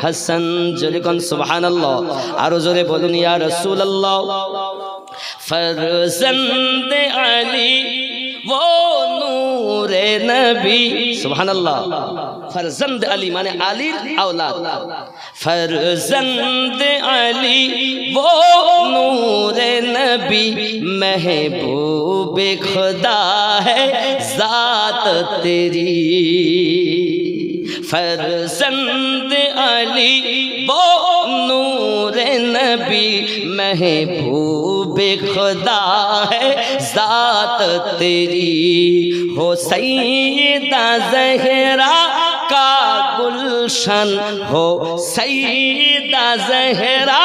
हसन। जोरे कौन सुबहानल्लाह, आरो जोरे बोलून या रसूलल्लाह। फरजंद अली वो नूरे नबी, सुबहानल्लाह। फरजंद अली माने अलीर औलाद। फरजंद अली वो नूरे नबी महबूब खुदा है जात तेरी। फरजंद अली वो नूरे नबी महबूब खुदा है जात तेरी। हो सैयदा ज़हरा का गुलशन हो सैयदा ज़हरा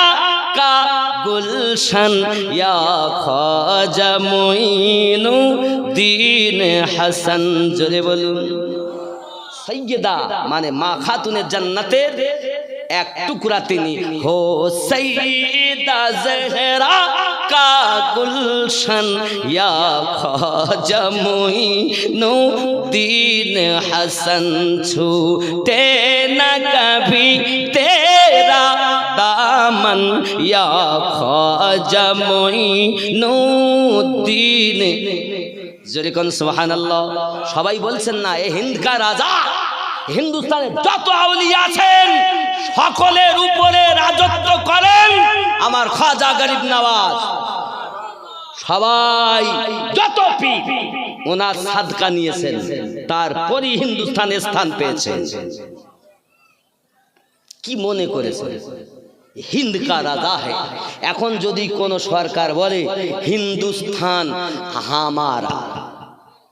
का गुलशन या ख्वाजा मुईनुद्दीन हसन। जोरे बोलून सैयदा माने मा खातुने जन्नतेर एक टुकड़ा तिनी। हो सैयदा ज़हरा का गुलशन या ख्वाजा मुईनुद्दीन हसन। छूटे न कभी तेरा दामन या ख्वाजा मुईनुद्दीन। जोरे कोन सुबहानाल्लाह। সবাই বলছেন না এ হিন্দ কা রাজা, হিন্দুস্তানে যত আউলিয়া আছেন সকলের উপরে রাজত্ব করেন আমার খাজা গরিব নওয়াজ। সবাই যত পীর ওনার সাদকা নিয়েছেন, তারপরই হিন্দুস্তানে স্থান পেয়েছেন। কি মনে করেছেন হিন্দ কা রাজা है। এখন যদি কোন সরকার বলে হিন্দুস্তান হামারা,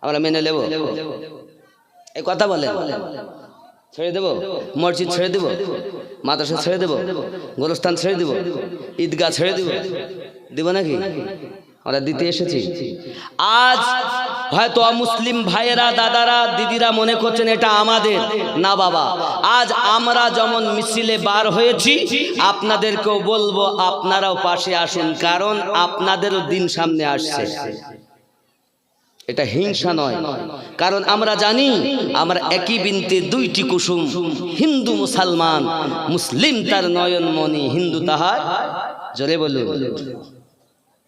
আমরা মেনে নেব? এই কথা বলেন? ছেড়ে দেব? মসজিদ ছেড়ে দেব? মাদ্রাসা ছেড়ে দেব? গোরস্থান ছেড়ে দেব? ঈদগাহ ছেড়ে দেব? দেব নাকি? আমরা দিতে এসেছি। আজ হয়তো মুসলিম ভাইয়েরা, দাদারা, দিদিরা মনে করছেন এটা আমাদের না বাবা। আজ আমরা যেমন মিছিলে বার হয়েছি আপনাদেরকেও বলবো আপনারাও পাশে আসুন, কারণ আপনাদেরও দিন সামনে আসছে। এটা হিংসা নয়, কারণ আমরা জানি আমরা একই বিনতে দুইটি কুসুম। হিন্দু মুসলমান, মুসলিম তার নয়নমণি, হিন্দু তাহার। জোরে বলুন।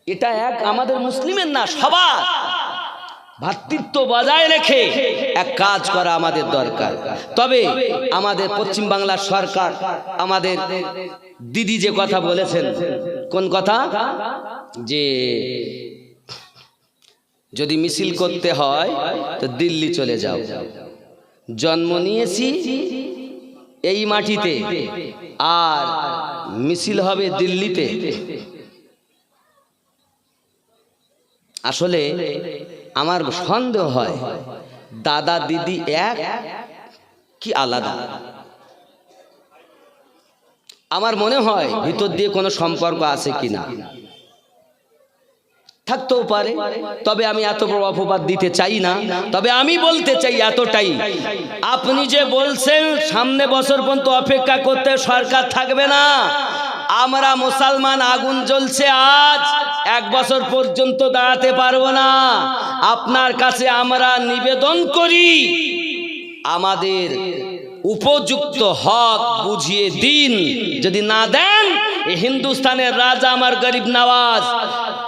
এটা এক আমাদের মুসলিমের না, সবার ভাতৃত্ব বজায় রেখে এক কাজ করা আমাদের দরকার। তবে আমাদের পশ্চিম বাংলার সরকার, আমাদের দিদি যে কথা বলেছেন, কোন কথা? যে যদি মিছিল করতে হয় তো দিল্লি চলে যাও। জন্ম নিয়েছি এই মাটিতে আর মিছিল হবে দিল্লিতে। আসলে আমার সন্দেহ হয় দাদা দিদি এক কি আলাদা। আমার মনে হয় ভিতর দিয়ে কোনো সম্পর্ক আছে কিনা, থাকতেও পারে। তবে আমি এত বড় অপবাদ দিতে চাই না। তবে আমি বলতে চাই এতটাই, আপনি যে বলছেন সামনে বছর পর্যন্ত অপেক্ষা করতে সরকার থাকবে না, আমরা মুসলমান আগুন জ্বলছে আজ 1 বছর পর্যন্ত দাঁড়াতে পারবো না। আপনার কাছে আমরা নিবেদন করি, আমাদের উপযুক্ত হক বুঝিয়ে দিন। যদি না দেন, হিন্দুস্তানের রাজা আমার গরিব নওয়াজ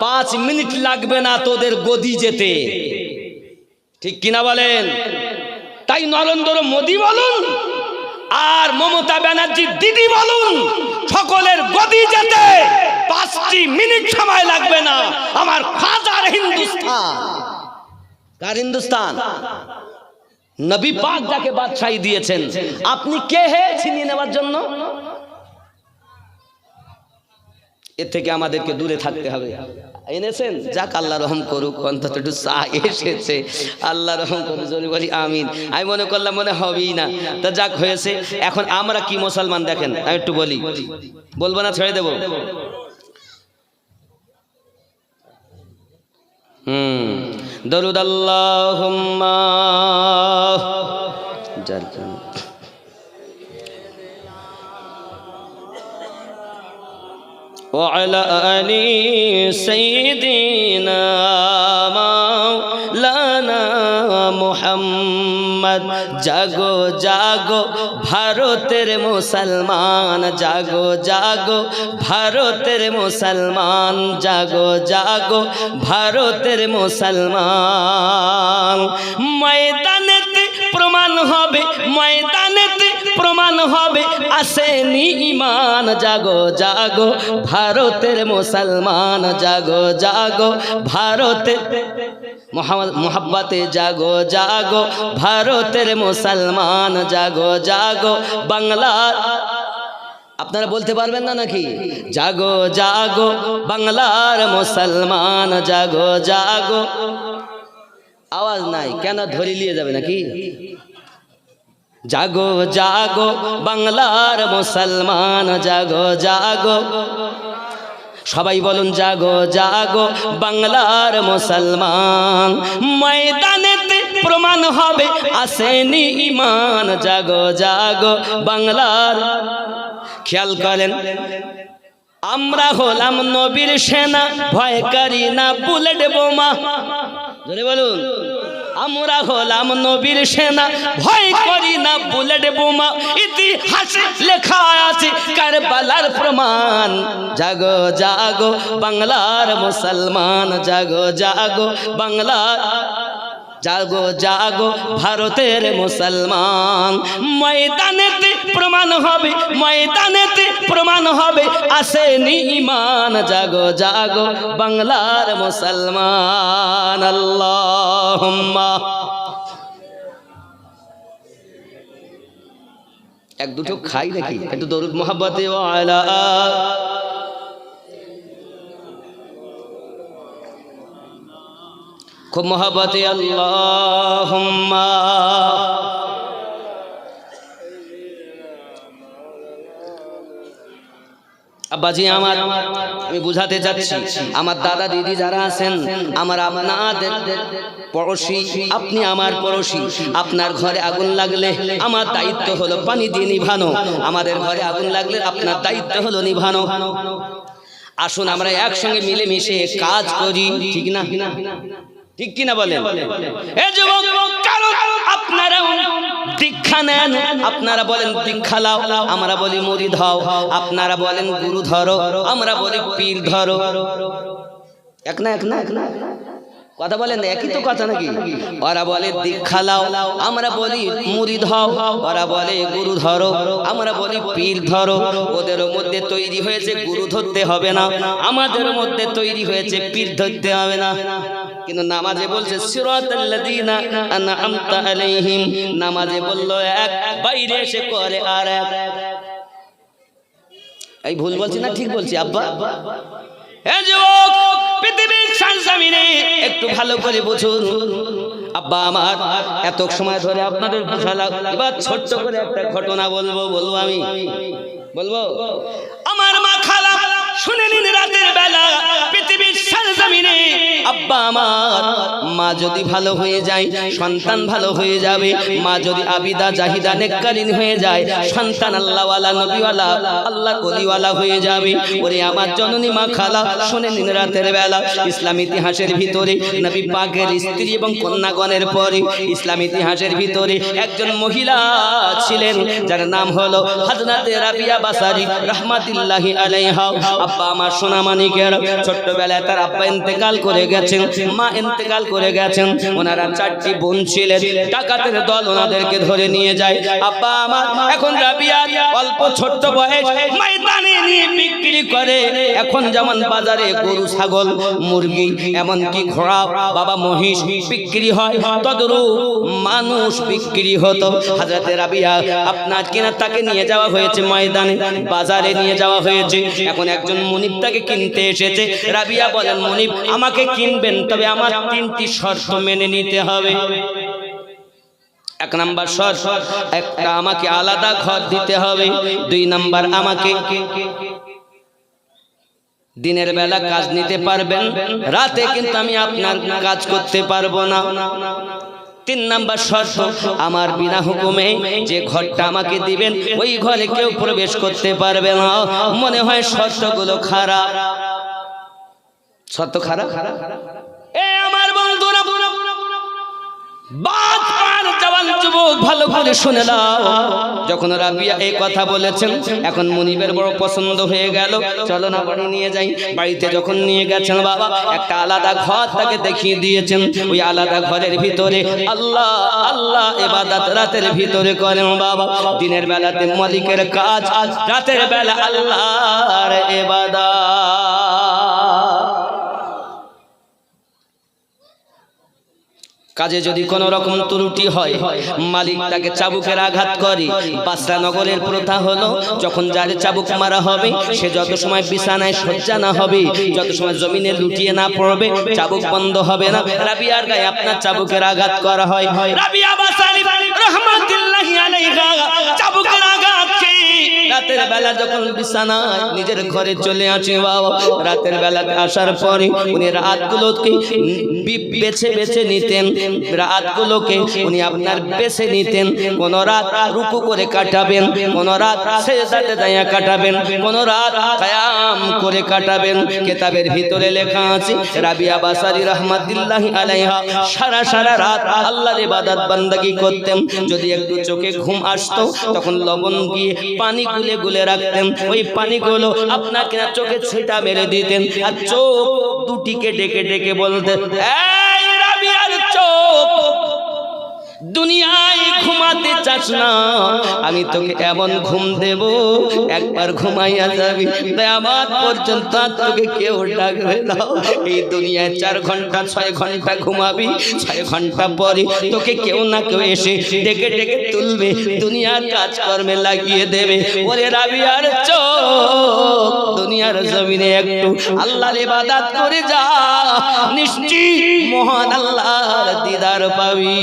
5 মিনিট লাগবে না তোদের গদি যেতে। ঠিক কিনা বলেন? তাই নরেন্দ্র মোদী বলুন আর মমতা ব্যানার্জি দিদি বলুন, সকলের গদি যেতে 5টি মিনিট সময় লাগবে না। আমার হাজার হিন্দুস্তান। কার হিন্দুস্তান? নবী পাক যাকে বাদশাহী দিয়েছেন, আপনি কে হে ছিনিয়ে নেওয়ার জন্য? এর থেকে আমাদেরকে দূরে থাকতে হবে। এনেছেন, যাক, আল্লাহ রহম করুক, অন্তত একটু চা এসেছে, আল্লাহ রহম করুক, জোরে বলি আমিন। আমি মনে করলাম মনে হবেই না, তা যাক হয়েছে। এখন আমরা কি মুসলমান দেখেন, আমি একটু বলি, বলবো না ছেড়ে দেব? দরুদ আল্লাহুম্মা وعلى آل سيدنا مولانا মুহাম্মদ। জাগো জাগো ভারতের মুসলমান, জাগো জাগো ভারতের মুসলমান, জাগো জাগো ভারতের মুসলমান। ময়দানেতে প্রমাণ হবে, ময়দানেতে প্রমাণ হবে আসেনি ঈমান। জাগো জাগো ভারতের মুসলমান, জাগো জাগো ভারতের মোহাব্বতে, জাগো জাগো ভারতের মুসলমান, জাগো জাগো বাংলার। আপনারা বলতে পারবেন না নাকি? জাগো জাগো বাংলার মুসলমান, জাগো জাগো। আওয়াজ নাই কেন? ধরে নিয়ে যাবে নাকি? জাগো জাগো বাংলার মুসলমান, জাগো জাগো। সবাই বলুন জাগো জাগো বাংলার মুসলমান। ময়দানেতে প্রমাণ হবে আসেনি ঈমান, জাগো জাগো বাংলার। খেয়াল করেন, আমরা হলাম নবীর সেনা, ভয় করি না বুলেট বোমা। জোরে বলুন, আমরা হলাম নবীর সেনা, ভয় করি না বুলেট বোমা। ইতিহাসে লেখা আছে কারবালার প্রমাণ। জাগো জাগো বাংলার মুসলমান, জাগো জাগো বাংলার, জাগো জাগো ভারতের মুসলমান। ময়দানেতে প্রমাণ হবে, ময়দানেতে প্রমাণ হবে আসেনি ঈমান। জাগো জাগো বাংলার মুসলমান। আল্লাহুম্মা। এক দুটো খাই নাকি? একটু দরুদ মুহাব্বতে ওয়া আলা। খুব মহব্বতে আল্লাহুম্মা। আব্বাজি আমার, আমি বুঝাতে যাচ্ছি, আমার দাদা দিদি যারা আছেন, আমার আপনাদের পড়োশি, আপনি আমার পড়োশি। আপনার ঘরে আগুন লাগলে আমার দায়িত্ব হলো পানি দিয়ে নিভানো, আমাদের ঘরে আগুন লাগলে আপনার দায়িত্ব হলো নিভানো। আসুন আমরা একসঙ্গে মিলেমিশে কাজ করি, ঠিক না? ঠিক কিনা বলেন? এ যুবক, কারণ আপনারা দীক্ষা নেন, আপনারা বলেন দীক্ষা লাও, আমরা বলি মুরিদ হও। আপনারা বলেন গুরু ধরো, আমরা বলি পীর ধরো। এক না, এক না, এক না, কথা বলেন, একই তো কথা নাকি? ওরা বলে দীক্ষা লাও, আমরা বলি মুরিদ হও। ওরা বলে গুরু ধরো, আমরা বলি পীর ধরো। ওদের মধ্যে তৈরি হয়েছে গুরু ধরতে হবে না, আমাদের মধ্যে তৈরি হয়েছে পীর ধরতে হবে না। কিন্তু নামাজে বলছে সিরাতাল্লাযীনা আনআমতা আলাইহিম, নামাজে বললো এক, বাইরে এসে করে আর এক। এই ভুল বলছি না ঠিক বলছি আব্বা? হে যুবক, পৃথিবীর জমিনে একটু ভালো করে বুঝুন। আব্বা আমার, এত সময় ধরে আপনাদের বুঝালাম, এবার ছোট্ট করে একটা ঘটনা বলবো। আমি বলবো, আমার মা খালা শুনে নিন, রাতের বেলা পৃথিবীর জমিনে আব্বা আমার মা যদি ভালো হয়ে যায় সন্তান ভালো হয়ে যাবে, মা যদি আবিদা জাহিদা নেককারিন হয়ে যায় সন্তান আল্লাহওয়ালা নবীওয়ালা আল্লাহ কলিওয়ালা হয়ে যাবে। ওরে আমার জননী মা খালা শুনে নিন, রাতের বেলা ইসলাম ইতিহাসের ভিতরে নবী পাকের স্ত্রী এবং কন্যাগণের পরে ইসলাম ইতিহাসের ভিতরে একজন মহিলা ছিলেন যার নাম হলো হযরতে রাবিয়া বাসারি রাহমাতুল্লাহি আলাইহা। আব্বা আমার সোনা মানিকের ছোট্টবেলায় তার আব্বা ইন্তেকাল করে গেছেন, মা ইন্তেকাল করে গেছেন। ওনারা 4টি বোন ছিলেন, ডাকাতের দল ওনাদেরকে ধরে নিয়ে যায়। আব্বা আমার এখন রাবিয়া অল্প ছোট্ট বয়স ময়দানে নিয়ে বিক্রি করে। এখন যেমন বাজারে গরু ছাগল মুরগি এমনকি ঘোড়া বাবা মহিষ বিক্রি হয়, তদরূপ মানুষ বিক্রি হতো। হযরতে রাবিয়া আপনার কিনা তাকে নিয়ে যাওয়া হয়েছে ময়দানে, বাজারে নিয়ে যাওয়া হয়েছে। এখন একজন মুনিব তাকে কিনতে এসেছে। রাবিয়া বলেন, মুনিব আমাকে কিনবেন, তবে আমার 3টি শর্ত মেনে নিতে হবে। 1 নাম্বার শর্ত, একটা আমাকে আলাদা ঘর দিতে হবে। 2 নাম্বার আমাকে দিনের বেলা কাজ নিতে পারবেন, রাতে কিন্তু আমি আপনার কাজ করতে পারবো না। 3 নাম্বার শর্ত, আমার বিনা হুকুমে যে ঘরটা আমাকে দিবেন ওই ঘরে কেউ প্রবেশ করতে পারবে না। মনে হয় শর্তগুলো খারাপ। শর্ত খারাপ? এ আমার বন্ধুরা, যুবক ভালো করে শুনে নাও। যখন রাবিয়া এই কথা বলেছেন এখন মুনিবের বড় পছন্দ হয়ে গেল। চলো না বাড়ি নিয়ে যাই। বাড়িতে যখন নিয়ে গেছেন বাবা একটা আলাদা ঘর তাকে দেখিয়ে দিয়েছেন। ওই আলাদা ঘরের ভিতরে আল্লাহ আল্লাহ ইবাদত রাতের ভিতরে করেন বাবা। দিনের বেলাতে মালিকের কাজ, রাতের বেলা আল্লাহর ইবাদত। কাজে যদি কোনো রকম ত্রুটি হয় মালিক তাকে চাবুকের আঘাত করে। বাসরা নগরের প্রথা হলো যখন যার চাবুক মারা হবে সে যত সময় বিছানায় শয্যা না হবে, যত সময় জমিনে লুটিয়ে না পড়বে চাবুক বন্ধ হবে না। রাবিয়ার গায়ে আপনার চাবুকের আঘাত করা হয়। রাবিয়া বাসারি রাহমাতুল্লাহি আলাইহা চাবুকের আঘাত খেয়ে রাতের বেলা যখন বিছানায় নিজের ঘরে চলে আসে বাবা, রাতের বেলাতে আসার পরে উনি রাতগুলোকে বেছে বেছে নিতেন। রাতগুলোকে উনি আপনার বেছে নিতেন। কোন রাত রুকু করে কাটাবেন, কোন রাত সিজদাতে দাঁড়িয়ে কাটাবেন, কোন রাত কিয়াম করে কাটাবেন। কিতাবের ভিতরে লেখা আছে রাবিয়া বাসারি রাহমাতুল্লাহি আলাইহা সারা রাত আল্লাহর ইবাদত বান্দাগি করতেন। যদি একটু চোখে ঘুম আসতো তখন লবণ দিয়ে পানি গুলে গুলে রাখতেন। ওই পানিগুলো আপনাকে চোখে ছিটা মেরে দিতেন আর চোখ দুটিকে ডেকে ডেকে বলতেন, এই রাবিয়ার চোখ, দুনিয়ায় ঘুমাতে চাস না, আমি তোকে এমন ঘুম দেব একবার ঘুমাইয়া যাবি, কিয়ামত পর্যন্ত তোকে কেউ ডাকবে না। এই দুনিয়ায় 4 ঘন্টা 6 ঘন্টা ঘুমাবি, 6 ঘন্টা পরে তোকে কেউ না কেউ এসে ডেকে ডেকে তুলবে, দুনিয়ার কাজকর্মে লাগিয়ে দেবে। ওরে রাবিয়ার চোখ, দুনিয়ার জমিনে একটু আল্লাহর ইবাদত করে যা, নিশ্চিত মহান আল্লাহর দিদার পাবি।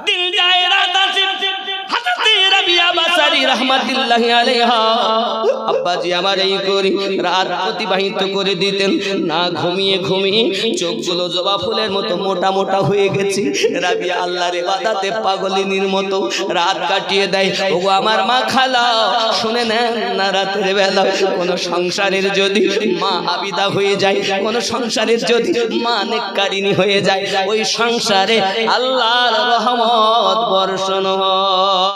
দিল যায় রাত আসে হযরতে রাবিয়া বাসারি রাহমাতুল্লাহি আলাইহা আব্বাজি আমার এই করি রাত অতিবাহিত করে দিতেন। না ঘুমিয়ে ঘুমিয়ে চোখগুলো জবা ফুলের মতো মোটা মোটা হয়ে গেছে। রাবিয়া আল্লাহর ইবাদতে পাগলিনীর মতো রাত কাটিয়ে দেয়। ওগো আমার মা খালা শুনে নেন না, রাতের বেলা কোন সংসারের যদি মা আবিদা হয়ে যায়, কোন সংসারের যদি মা নেককারিনী হয়ে যায়, ওই সংসারে আল্লাহর রহমত বর্ষণ হয়।